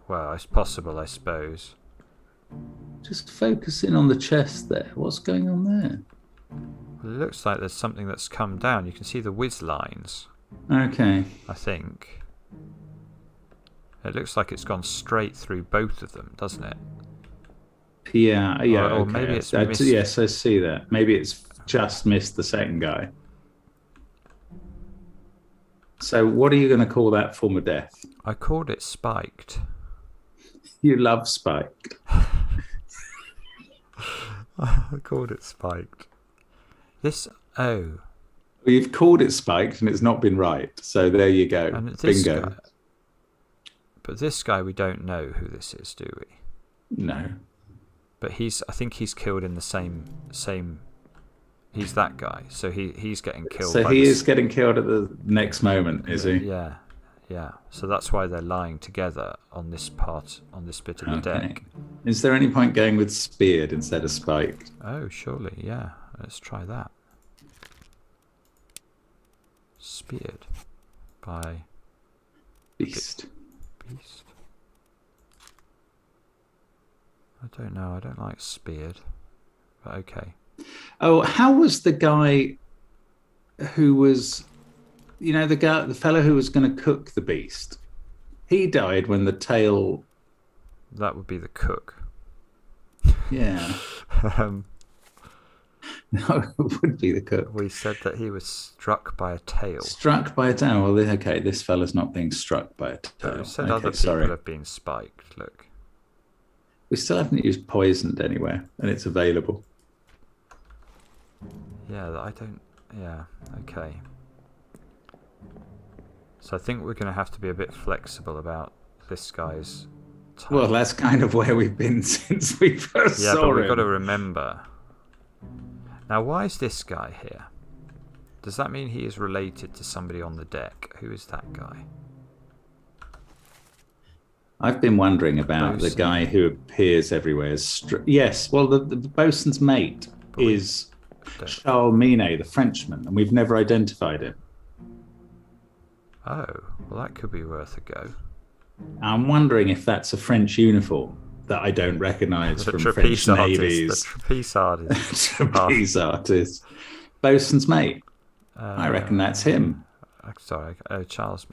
Well, it's possible, I suppose. Just focus in on the chest there. What's going on there? Well, it looks like there's something that's come down. You can see the whiz lines, Okay. I think. It looks like it's gone straight through both of them, doesn't it? Yeah, yeah. Or okay. maybe it's yes, I see that. Maybe it's just missed the second guy. So what are you going to call that form of death? I called it spiked. You love spiked. I called it spiked. This, oh. Well, you've called it spiked and it's not been right. So there you go. And this Bingo. guy, but this guy, we don't know who this is, do we? No. But I think he's killed in the same. He's that guy, so he's getting killed. So he is getting killed at the next moment, is he? Yeah, yeah. So that's why they're lying together on this bit of the deck. Is there any point going with speared instead of spiked? Oh, surely, yeah. Let's try that. Speared by Beast. I don't know. I don't like speared, but okay. Oh, how was the guy who was, the fellow who was going to cook the beast? He died when the tail. That would be the cook. Yeah. No, it would be the cook. We said that he was struck by a tail. Struck by a tail. Well, okay, this fella's not being struck by a tail. We said okay, other sorry. people have been spiked. Look. We still haven't used poisoned anywhere, and it's available. Yeah, I don't. Yeah, okay. So I think we're going to have to be a bit flexible about this guy's time. Well, that's kind of where we've been since we first yeah, saw but him. we've got to remember. Now, why is this guy here? Does that mean he is related to somebody on the deck? Who is that guy? I've been wondering about the guy who appears everywhere. Yes, well, the bosun's mate is Charles Minet, the Frenchman, and we've never identified him. Oh, well, that could be worth a go. I'm wondering if that's a French uniform that I don't recognise from French navies. The trapeze artist. Trapeze artist. Bosun's mate. I reckon that's him. Sorry, Charles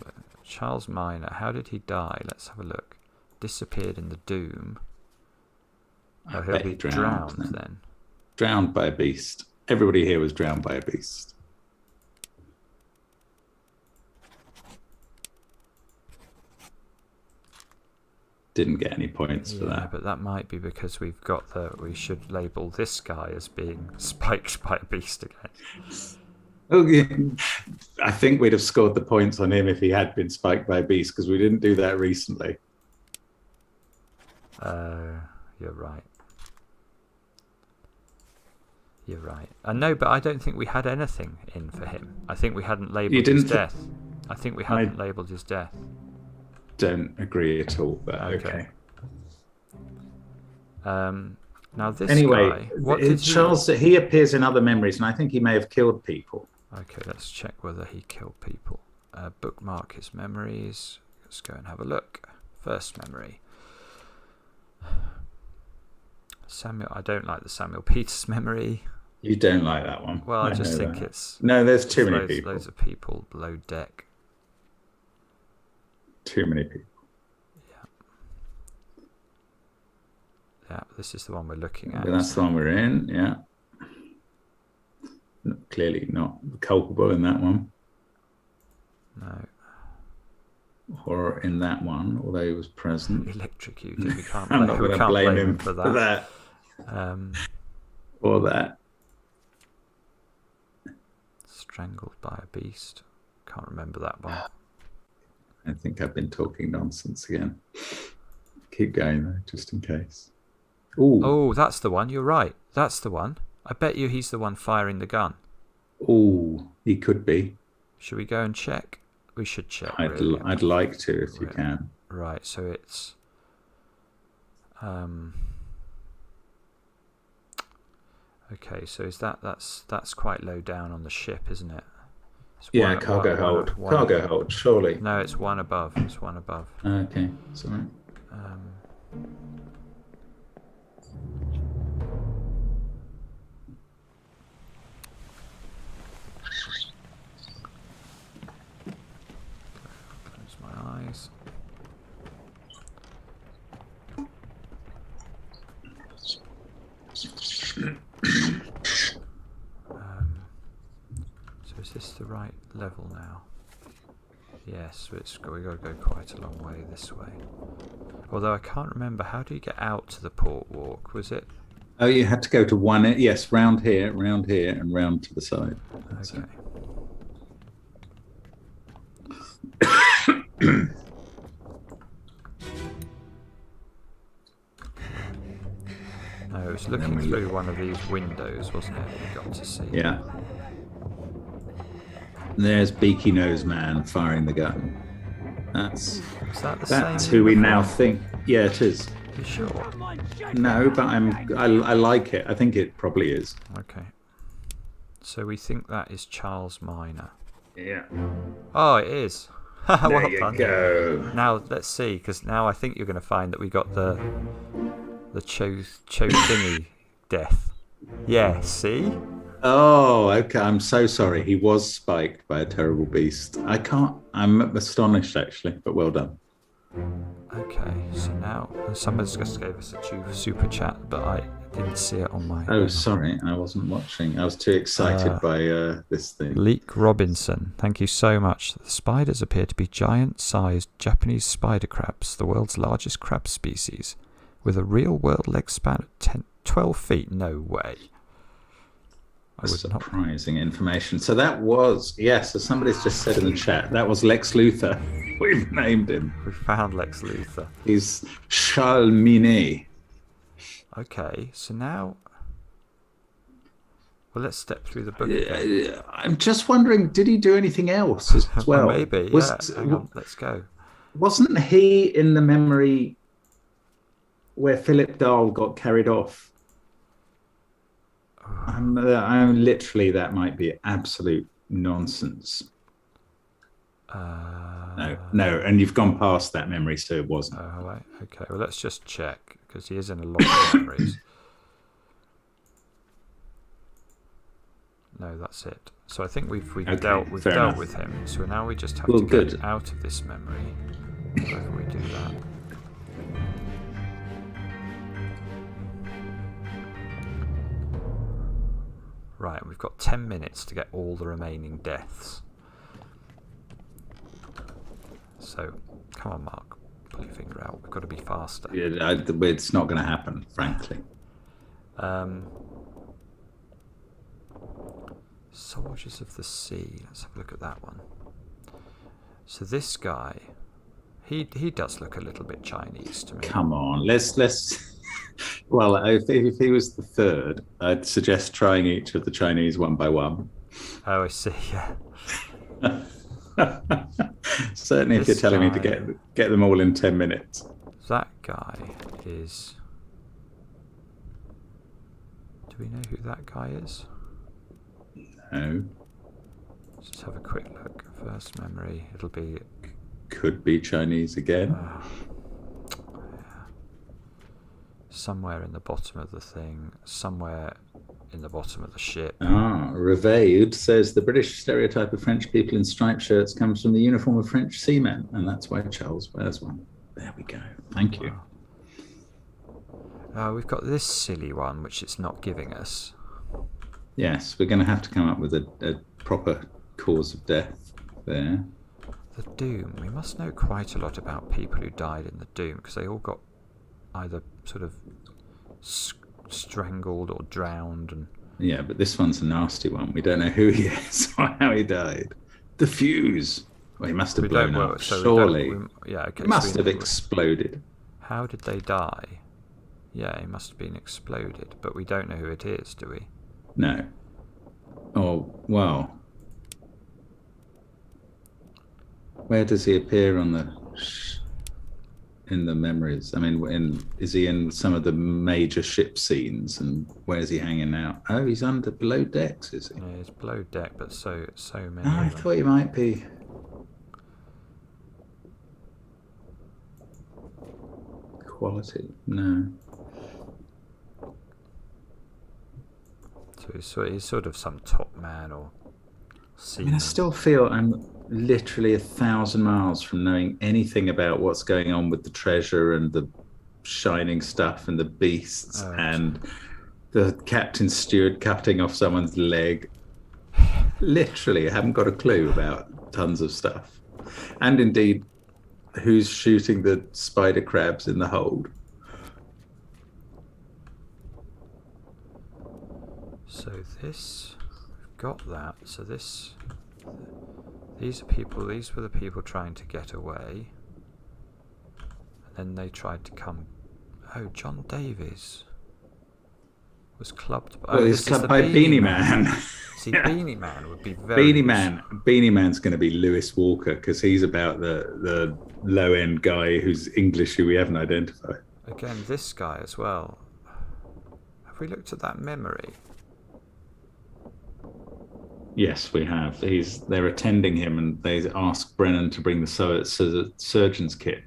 Minor. How did he die? Let's have a look. Disappeared in the Doom. Oh, he'll be drowned then. Drowned by a beast. Everybody here was drowned by a beast. Didn't get any points for that. But that might be because we should label this guy as being spiked by a beast again. Okay. I think we'd have scored the points on him if he had been spiked by a beast, because we didn't do that recently. You're right. You're right. No, but I don't think we had anything in for him. I think we hadn't labelled his death. I think we hadn't labelled his death. Don't agree at all, but okay. Now this anyway, guy, Charles, he appears in other memories, and I think he may have killed people. Okay, let's check whether he killed people. Bookmark his memories. Let's go and have a look. First memory. Samuel. I don't like the Samuel Peters memory. You don't like that one? Well, I just think it's... No, there's too many people. Loads of people below deck. Too many people. Yeah, this is the one we're looking at. That's the one we're in, yeah. Clearly not culpable in that one. No. Or in that one, although he was present. Electrocuted. We can't I'm not going to blame him for that. Or that. Strangled by a beast. Can't remember that one. I think I've been talking nonsense again. Keep going though, just in case. Ooh. Oh, that's the one. You're right. That's the one. I bet you he's the one firing the gun. Oh, he could be. Should we go and check? We should check. I'd like to, if you can. Right. So it's. Okay. So is that's quite low down on the ship, isn't it? Yeah, cargo hold. Cargo hold, surely. No, it's one above. It's one above. Okay, sorry. Close my eyes. So is this the right level now? Yes, we got to go quite a long way this way. Although I can't remember, how do you get out to the port walk? Was it? Oh, you had to go to one. Yes, round here, and round to the side. That's Okay. No, it was looking through one of these windows, wasn't it? We got to see. Yeah. There's Beaky Nose Man firing the gun. Is that the That's same who we uniform? now think. Yeah, it is. You sure? No, but I like it. I think it probably is. Okay. So we think that is Charles Minor. Yeah. Oh, it is. Well There you done. go. Now let's see, because now I think you're going to find that we got the Cho thingy death. Yeah. See. Oh, okay. I'm so sorry. He was spiked by a terrible beast. I'm astonished, actually, but well done. Okay. So now someone's just gave us a super chat, but I didn't see it on my. Oh, sorry. I wasn't watching. I was too excited by this thing. Leek Robinson, thank you so much. The spiders appear to be giant-sized Japanese spider crabs, the world's largest crab species, with a real-world leg span of 12 feet. No way. Surprising information. So that was, yes, as somebody's just said in the chat, that was Lex Luthor. We've named him. We found Lex Luthor. He's Charles Minet. Okay, so now... Well, let's step through the book again. I'm just wondering, did he do anything else as well? Maybe, hang on, let's go. Wasn't he in the memory where Philip Dahl got carried off? I'm literally, that might be absolute nonsense. No, and you've gone past that memory, so it wasn't. Oh, right. Okay, well, let's just check, because he is in a lot of memories. No, that's it. So I think we've dealt with him. So now we just have to get out of this memory. However we do that. Right, we've got 10 minutes to get all the remaining deaths. So, come on, Mark. Pull your finger out. We've got to be faster. Yeah, it's not going to happen, frankly. Soldiers of the Sea. Let's have a look at that one. So this guy, he does look a little bit Chinese to me. Come on, let's. Well, if he was the third, I'd suggest trying each of the Chinese one by one. Oh, I see. Yeah. Certainly, if you're telling me to get them all in 10 minutes. That guy is. Do we know who that guy is? No. Let's just have a quick look. First memory. It'll be. Could be Chinese again. Yeah. Somewhere in the bottom of the thing. Somewhere in the bottom of the ship. Reveiled says the British stereotype of French people in striped shirts comes from the uniform of French seamen, and that's why Charles wears one. There we go. Thank you. We've got this silly one, which it's not giving us. Yes, we're going to have to come up with a proper cause of death there. The Doom. We must know quite a lot about people who died in the Doom, because they all got either sort of strangled or drowned. And yeah, but this one's a nasty one. We don't know who he is or how he died. The fuse. Well, he must have blown up. Surely. Okay. It must have exploded. How did they die? Yeah, he must have been exploded, but we don't know who it is, do we? No. Oh, well. Where does he appear on in the memories? I mean, is he in some of the major ship scenes, and where's he hanging out? Oh, he's below decks, is he? Yeah, he's below deck, but so many. I thought he might be. Quality, no. So he's sort of some top man or seaman. I still feel I'm literally 1,000 miles from knowing anything about what's going on with the treasure and the shining stuff and the beasts and the captain's steward cutting off someone's leg. literally haven't got a clue about tons of stuff. And indeed, who's shooting the spider crabs in the hold? So this, we've got that. So this, these were the people trying to get away. And then they tried to come. Oh, John Davies was clubbed. Well, he's clubbed by Beanie Man. See, Beanie Man would be very... Beanie Man's going to be Lewis Walker, because he's about the low-end guy who's English who we haven't identified. Again, this guy as well. Have we looked at that memory? Yes, we have. They're attending him, and they ask Brennan to bring the surgeon's kit.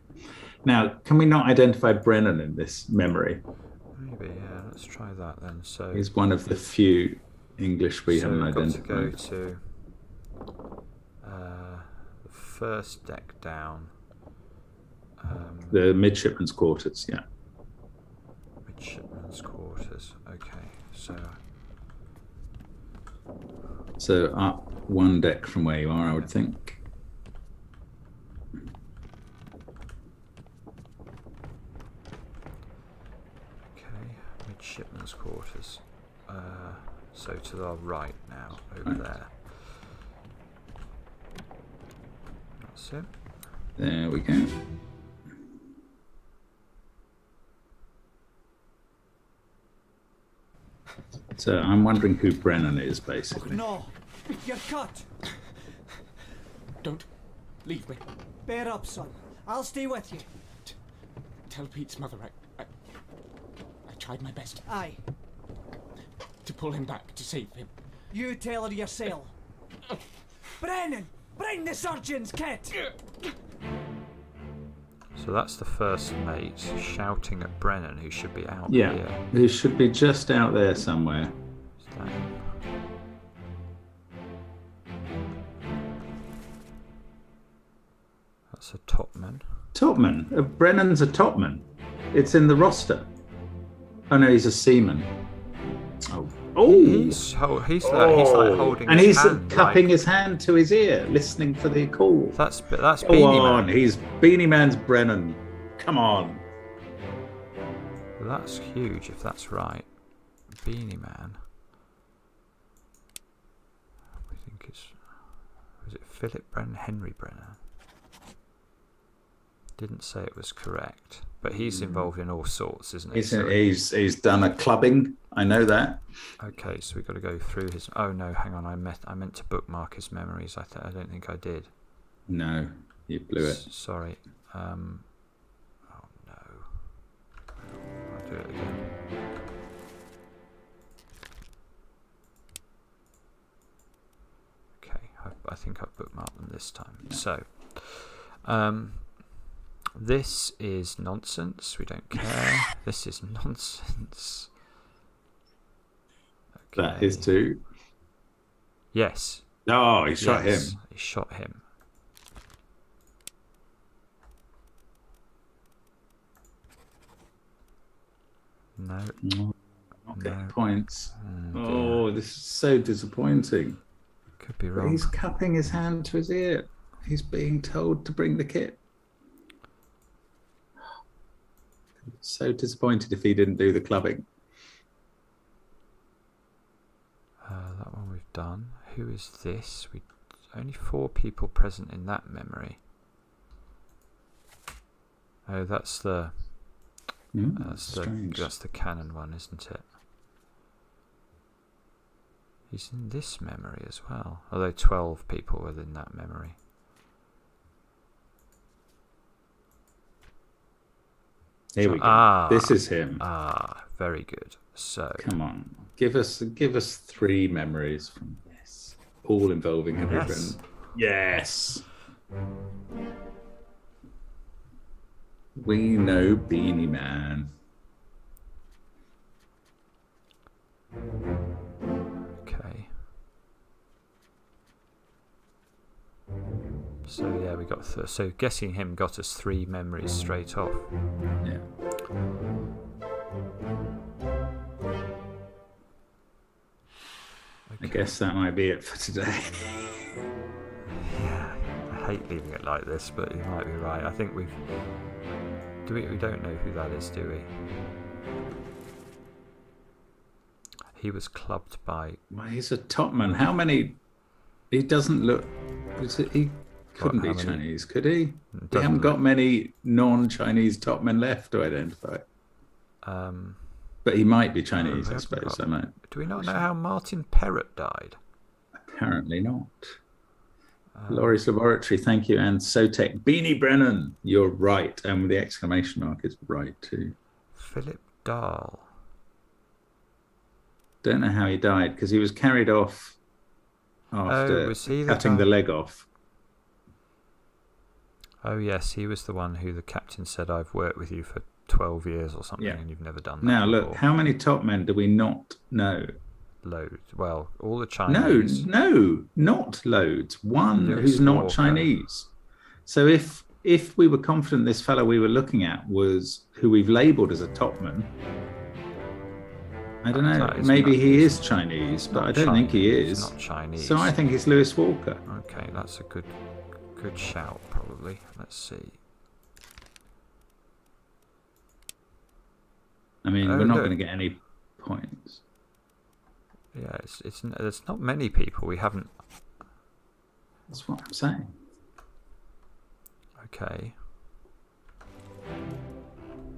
Now, can we not identify Brennan in this memory? Maybe, yeah. Let's try that then. So he's one of the few English we haven't identified. So we've got to go to the first deck down. The midshipmen's quarters, yeah. Midshipmen's quarters. Okay, so up one deck from where you are, I would think. Midshipmen's quarters. So to our right now, over there. That's it. There we go. So I'm wondering who Brennan is, basically. No, you're cut. Don't leave me. Bear up, son. I'll stay with you. Tell Pete's mother I tried my best. Aye. To pull him back, to save him. You tell her yourself. Brennan, bring the surgeon's kit. So that's the first mate shouting at Brennan, who should be out here. Yeah, who should be just out there somewhere. Is that him? That's a topman. Topman? Brennan's a topman. It's in the roster. Oh no, he's a seaman. He's like holding and his he's hand, cupping his hand to his ear, listening for the call. That's Go Beanie on, Man. he's Beanie Man's Brennan. Come on. Well, that's huge if that's right. Beanie Man. I think was it Philip Brennan? Henry Brennan? Didn't say it was correct, but he's involved in all sorts, isn't he? He's done a clubbing. I know that. Okay, so we've got to go through his. Oh no, hang on. I meant to bookmark his memories. I don't think I did. No, you blew it. Sorry. Oh no. I'll do it again. Okay, I think I've bookmarked them this time. So, this is nonsense. We don't care. This is nonsense. Okay. That is too. Yes. Oh, he shot him. He shot him. No. Not getting points. Oh, this is so disappointing. Could be But wrong. he's cupping his hand to his ear. He's being told to bring the kit. So disappointed if he didn't do the clubbing. That one we've done. Who is this? Only 4 people present in that memory. Oh, that's the that's the canon one, isn't it? He's in this memory as well. Although 12 people were in that memory. Here we go. This is him. Very good. So come on, give us 3 memories from this, all involving Henry Brennan. Yes. We know Beanie Man. Okay. So yeah, we got so guessing him got us 3 memories straight off. Yeah. I guess that might be it for today. Yeah, I hate leaving it like this, but you might be right. I think we don't know who that is, do we? He was clubbed by... Well, he's a topman. How many... He doesn't look... He couldn't be Chinese, could he? We haven't got many non-Chinese topmen left to identify. But he might be Chinese, I suppose. Do we not know how Martin Perrott died? Apparently not. Laurie's Laboratory, thank you. And Sotec. Beanie Brennan, you're right. And the exclamation mark is right too. Philip Dahl. Don't know how he died, because he was carried off after cutting the leg off. Oh yes, he was the one who the captain said, I've worked with you for 12 years or something, and you've never done that Now before. look, how many top men do we not know? Loads. Well, all the Chinese. No, not loads. One who's not Chinese. So if we were confident this fellow we were looking at was who we've labelled as a topman, I don't know. Maybe he is Chinese, but I don't think he is. He's not Chinese. So I think it's Lewis Walker. Okay, that's a good shout, probably. Let's see. I mean, we're not going to get any points. Yeah, there's not many people we haven't. That's what I'm saying. Okay.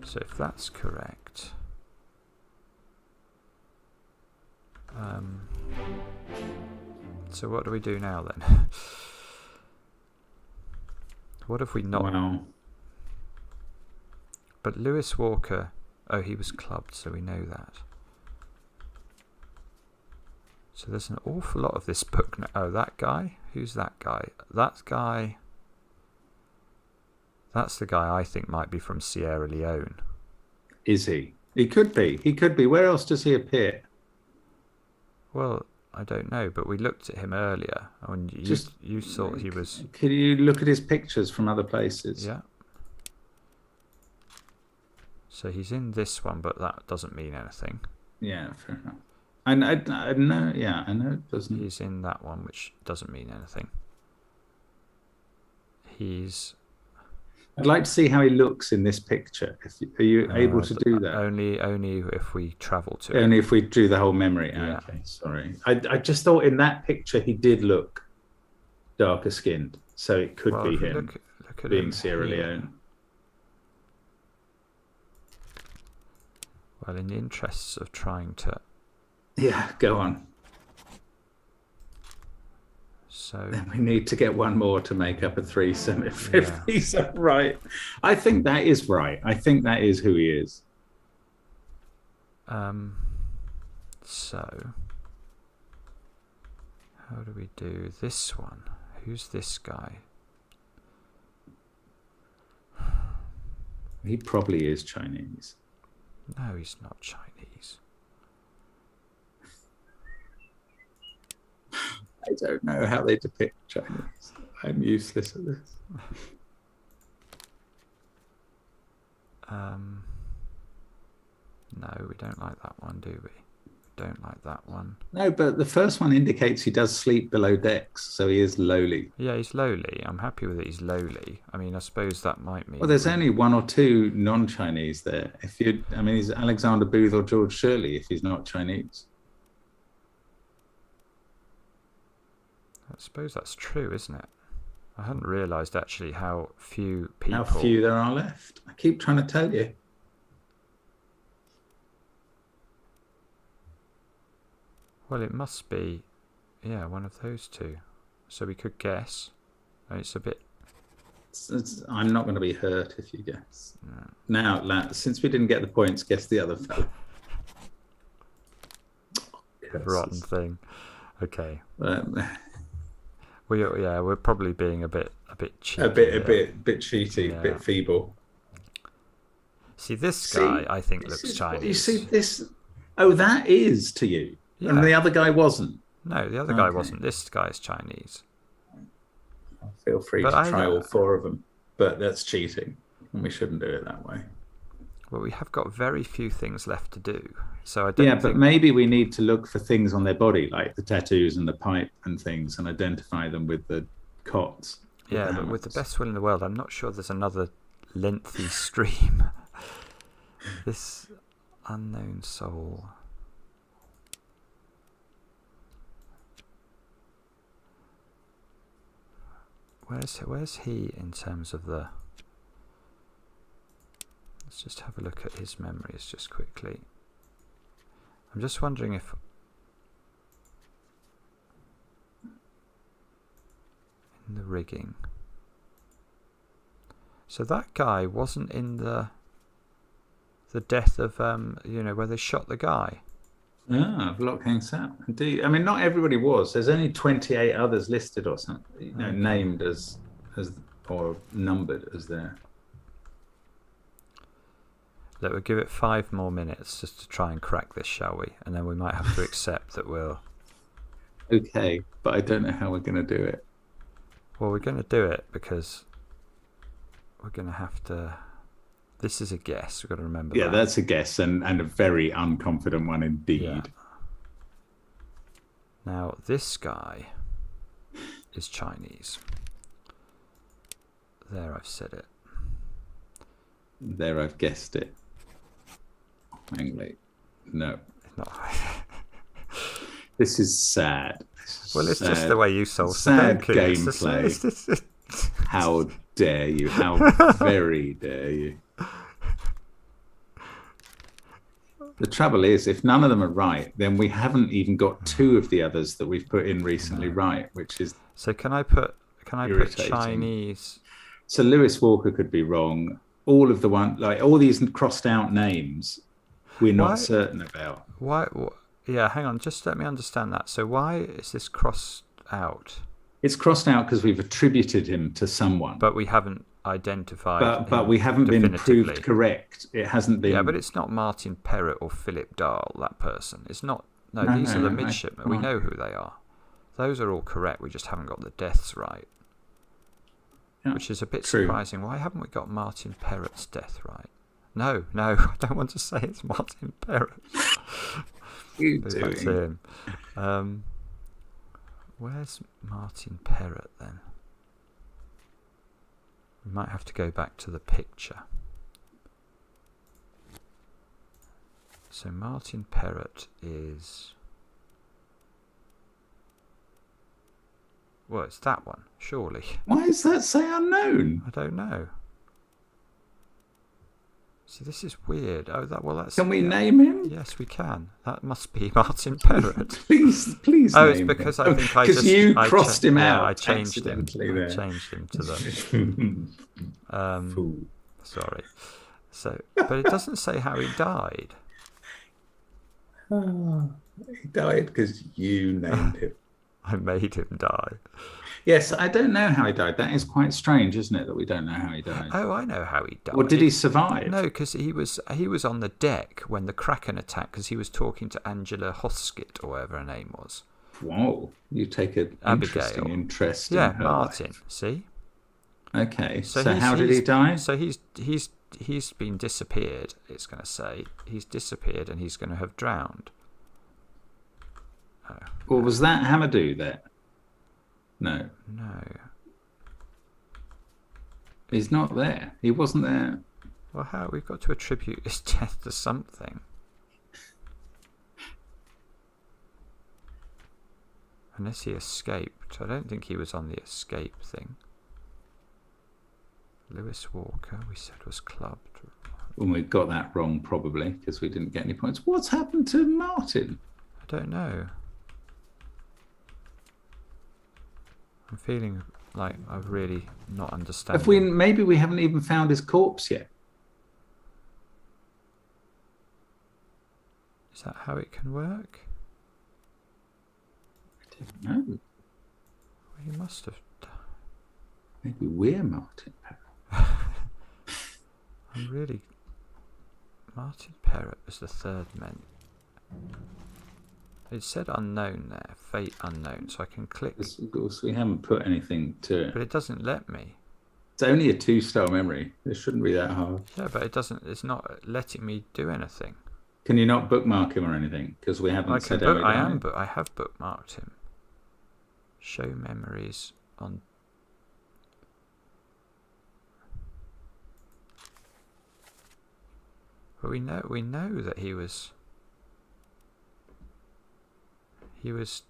So if that's correct, so what do we do now then? What have we not? Wow. But Lewis Walker, he was clubbed, so we know that. So there's an awful lot of this book now. Oh, that guy? Who's that guy? That guy... That's the guy I think might be from Sierra Leone. Is he? He could be. He could be. Where else does he appear? Well, I don't know, but we looked at him earlier, and you thought he was... Could you look at his pictures from other places? Yeah. So he's in this one, but that doesn't mean anything. Yeah, fair enough. I know. Yeah, I know it doesn't. He's in that one, which doesn't mean anything. I'd like to see how he looks in this picture. Are you able to do that? Only if we travel to Only it. if we do the whole memory. Yeah. Okay, sorry. I just thought in that picture he did look darker skinned, so it could be him look at being him Sierra here. Leone. Well, in the interests of trying to... Yeah, go on. So then we need to get one more to make up a threesome if these are right. I think that is right. I think that is who he is. So how do we do this one? Who's this guy? He probably is Chinese. No, he's not Chinese. I don't know how they depict Chinese. I'm useless at this. No, we don't like that one, do we? Don't like that one. No, but the first one indicates he does sleep below decks, so he is lowly. Yeah, he's lowly. I'm happy with it. He's lowly. I mean, I suppose that might mean... Well, there's only one or two non-Chinese there. He's Alexander Booth or George Shirley if he's not Chinese. I suppose that's true, isn't it? I hadn't realised actually how few people... How few there are left. I keep trying to tell you. Well, it must be, one of those two. So we could guess. It's a bit... I'm not going to be hurt if you guess. No. Now, lads, since we didn't get the points, guess the other fellow. Rotten thing. Okay. We're probably being a bit cheeky. A bit cheaty, a bit feeble. See, this guy, I think, looks Chinese. You see this? Oh, that is to you. Yeah. And the other guy wasn't? No, the other guy wasn't. This guy is Chinese. Feel free to try all four of them. But that's cheating. And we shouldn't do it that way. Well, we have got very few things left to do. So I don't Yeah, think... but maybe we need to look for things on their body, like the tattoos and the pipe and things, and identify them with the cots. Yeah, but with the best will in the world, I'm not sure there's another lengthy stream. This unknown soul. Where's he in terms of the... Let's just have a look at his memories just quickly. I'm just wondering if... In the rigging. So that guy wasn't in the death of, where they shot the guy. Ah, Block hangs out. Indeed. I mean, not everybody was. There's only 28 others listed or something, okay. Named as or numbered as there. We'll give it 5 more minutes just to try and crack this, shall we? And then we might have to accept that we'll... Okay, but I don't know how we're going to do it. Well, we're going to do it because we're going to have to... This is a guess. We've got to remember that. Yeah, that's a guess, and a very unconfident one indeed. Yeah. Now, this guy is Chinese. There, I've said it. There, I've guessed it. Hang on. No. Not. This is sad. Well, it's just the way you sold sad Sudoku. Gameplay. How dare you? How very dare you? The trouble is, if none of them are right, then we haven't even got 2 of the others that we've put in recently right, which is so. Can I put Chinese? So Lewis Walker could be wrong. All of the all these crossed out names, we're not certain about. Why? Yeah, hang on. Just let me understand that. So why is this crossed out? It's crossed out because we've attributed him to someone, but we haven't identified. But we haven't been proved correct. It hasn't been. Yeah, but it's not Martin Perrott or Philip Dahl. That person. It's not. No, these are the midshipmen. We know who they are. Those are all correct. We just haven't got the deaths right. Yeah, which is a bit surprising. Why haven't we got Martin Perrott's death right? No, I don't want to say it's Martin Perrott. You doing? Him. Where's Martin Perrott then? We might have to go back to the picture. So Martin Perrott is... Well, it's that one, surely. Why does that say unknown? I don't know. See, this is weird. Oh, that's... Can we name him? Yes, we can. That must be Martin Perrott. please. Oh, it's because I think I just... you crossed him out. I changed him. I changed him to the... Sorry. So, but it doesn't say how he died. He died because you named him. I made him die. Yes, I don't know how he died. That is quite strange, isn't it, that we don't know how he died? Oh, I know how he died. Or did he survive? No, because he was on the deck when the Kraken attacked, because he was talking to Angela Hoskett, or whatever her name was. Whoa, you take an interesting interest in her Martin, life. See? Okay, so how did he die? So he's been disappeared, it's going to say. He's disappeared and he's going to have drowned. Oh, well, was that Hamadou there? No. He's not there. He wasn't there. Well, how? We've got to attribute his death to something. Unless he escaped. I don't think he was on the escape thing. Lewis Walker, we said, was clubbed. Well, we got that wrong, probably, because we didn't get any points. What's happened to Martin? I don't know. I'm feeling like I've really not understand. Maybe we haven't even found his corpse yet. Is that how it can work? I don't know. Well, he must have. Maybe we're Martin Perrott. I'm really. Martin Perrott was the third man. It said unknown there, fate unknown, so I can click. Of course, we haven't put anything to it. But it doesn't let me. It's only a 2-star memory. It shouldn't be that hard. Yeah, but it's not letting me do anything. Can you not bookmark him or anything? Because we haven't said how he died. But I have bookmarked him. Show memories on. But we know that he was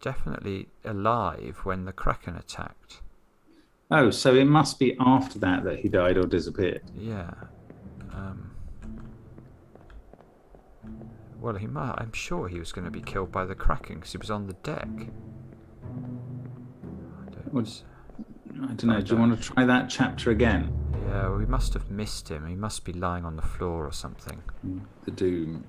definitely alive when the Kraken attacked. Oh, so it must be after that he died or disappeared. Yeah. Well, I'm sure he was going to be killed by the Kraken because he was on the deck. I don't know. Do you want to try that chapter again? Yeah, well, we must have missed him. He must be lying on the floor or something. The Doom.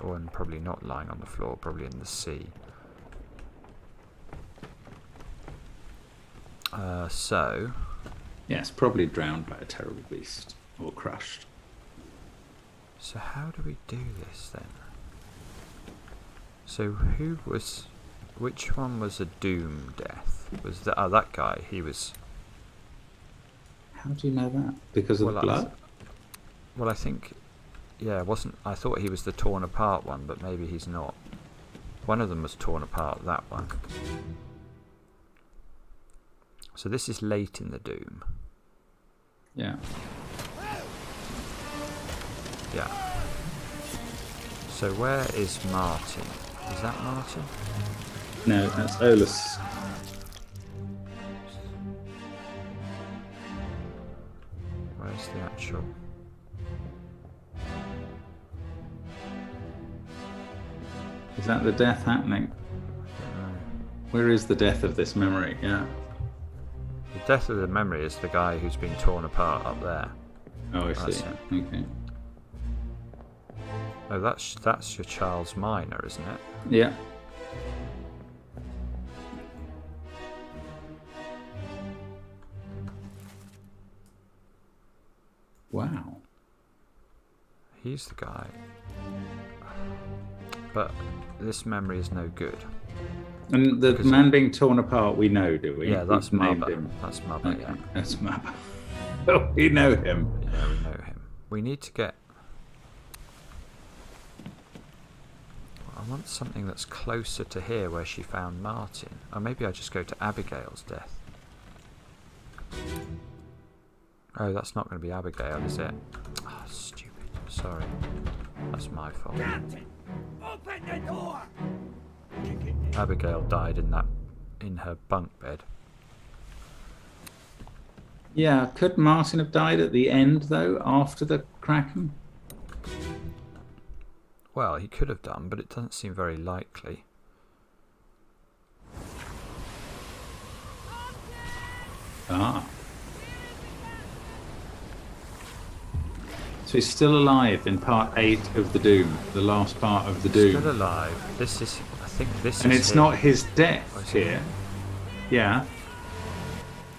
And probably not lying on the floor, probably in the sea. So... Yes, probably drowned by a terrible beast. Or crushed. So how do we do this then? So which one was a Doom death? Was that guy? He was... How do you know that? Because of the blood? I think... Yeah, I thought he was the torn apart one, but maybe he's not. One of them was torn apart, that one. So this is late in the Doom. Yeah. Yeah. So where is Martin? Is that Martin? No, that's Olus. Where's the actual... Is that the death happening? Where is the death of this memory? Yeah. The death of the memory is the guy who's been torn apart up there. Oh, I see. Okay. Oh, that's your Charles Minor, isn't it? Yeah. Wow. He's the guy. But this memory is no good. And the man being torn apart, we know, do we? Yeah, that's Mabba. That's Mabba, Okay, yeah. that's Mabba. Oh, we know him. Yeah, we know him. We need to get... I want something that's closer to here where she found Martin. Or maybe I just go to Abigail's death. Oh, that's not going to be Abigail, is it? Oh, stupid. Sorry. That's my fault. Captain, open the door! Abigail died in her bunk bed. Yeah, could Martin have died at the end, though, after the Kraken? Well, he could have done, but it doesn't seem very likely. Ah. So he's still alive in part 8 of the Doom, the last part of the Doom. Still alive. I think this is... And it's not his death here. Yeah.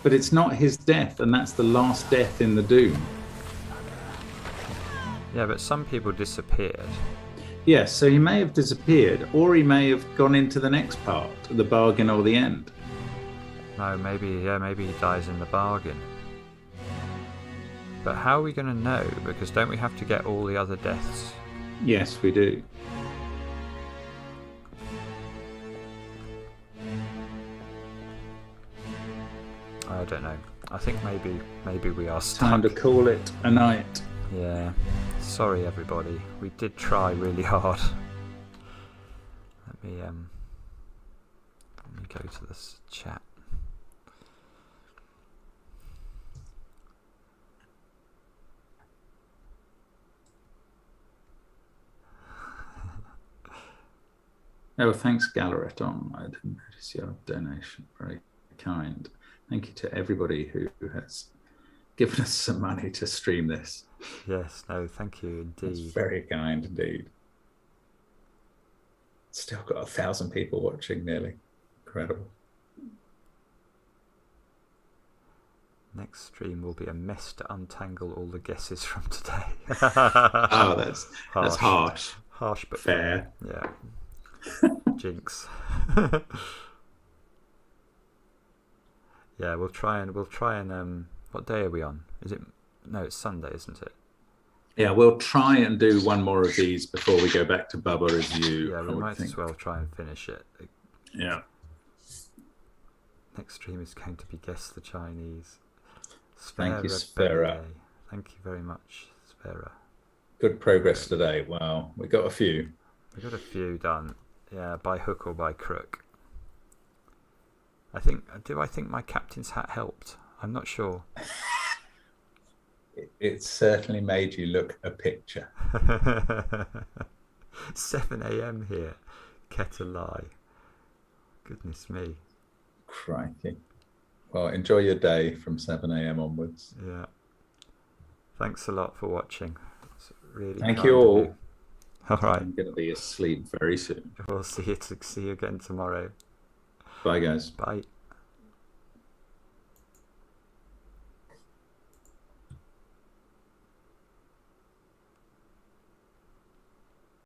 But it's not his death, and that's the last death in the Doom. Yeah, but some people disappeared. Yes, so he may have disappeared, or he may have gone into the next part, the bargain or the end. No, maybe he dies in the bargain. But how are we going to know? Because don't we have to get all the other deaths? Yes, we do. I don't know. I think maybe we are stuck. Time to call it a night. Yeah. Sorry, everybody. We did try really hard. Let me go to this chat. Oh, thanks, Galereton. I didn't notice your donation. Very kind. Thank you to everybody who has given us some money to stream this. Yes, no, thank you indeed. That's very kind indeed. Still got 1,000 people watching nearly. Incredible. Next stream will be a mess to untangle all the guesses from today. Oh, that's harsh. Harsh, but fair. Yeah. Jinx. Yeah, we'll try and what day are we on? Is it? No, it's Sunday, isn't it? Yeah, we'll try and do one more of these before we go back to Bubba Review. Yeah, we might as well try and finish it. Yeah. Next stream is going to be Guess the Chinese. Thank you, Sphera. Thank you very much, Sphera. Good progress today. Wow, we got a few. We got a few done. Yeah, by hook or by crook. I think my captain's hat helped? I'm not sure. It certainly made you look a picture. 7 a.m. here. Ketalai. Goodness me. Crikey. Well, enjoy your day from 7 a.m. onwards. Yeah. Thanks a lot for watching. It's really Thank kind you of all. you. All right. I'm going to be asleep very soon. We'll see you again tomorrow. Bye, guys. Bye.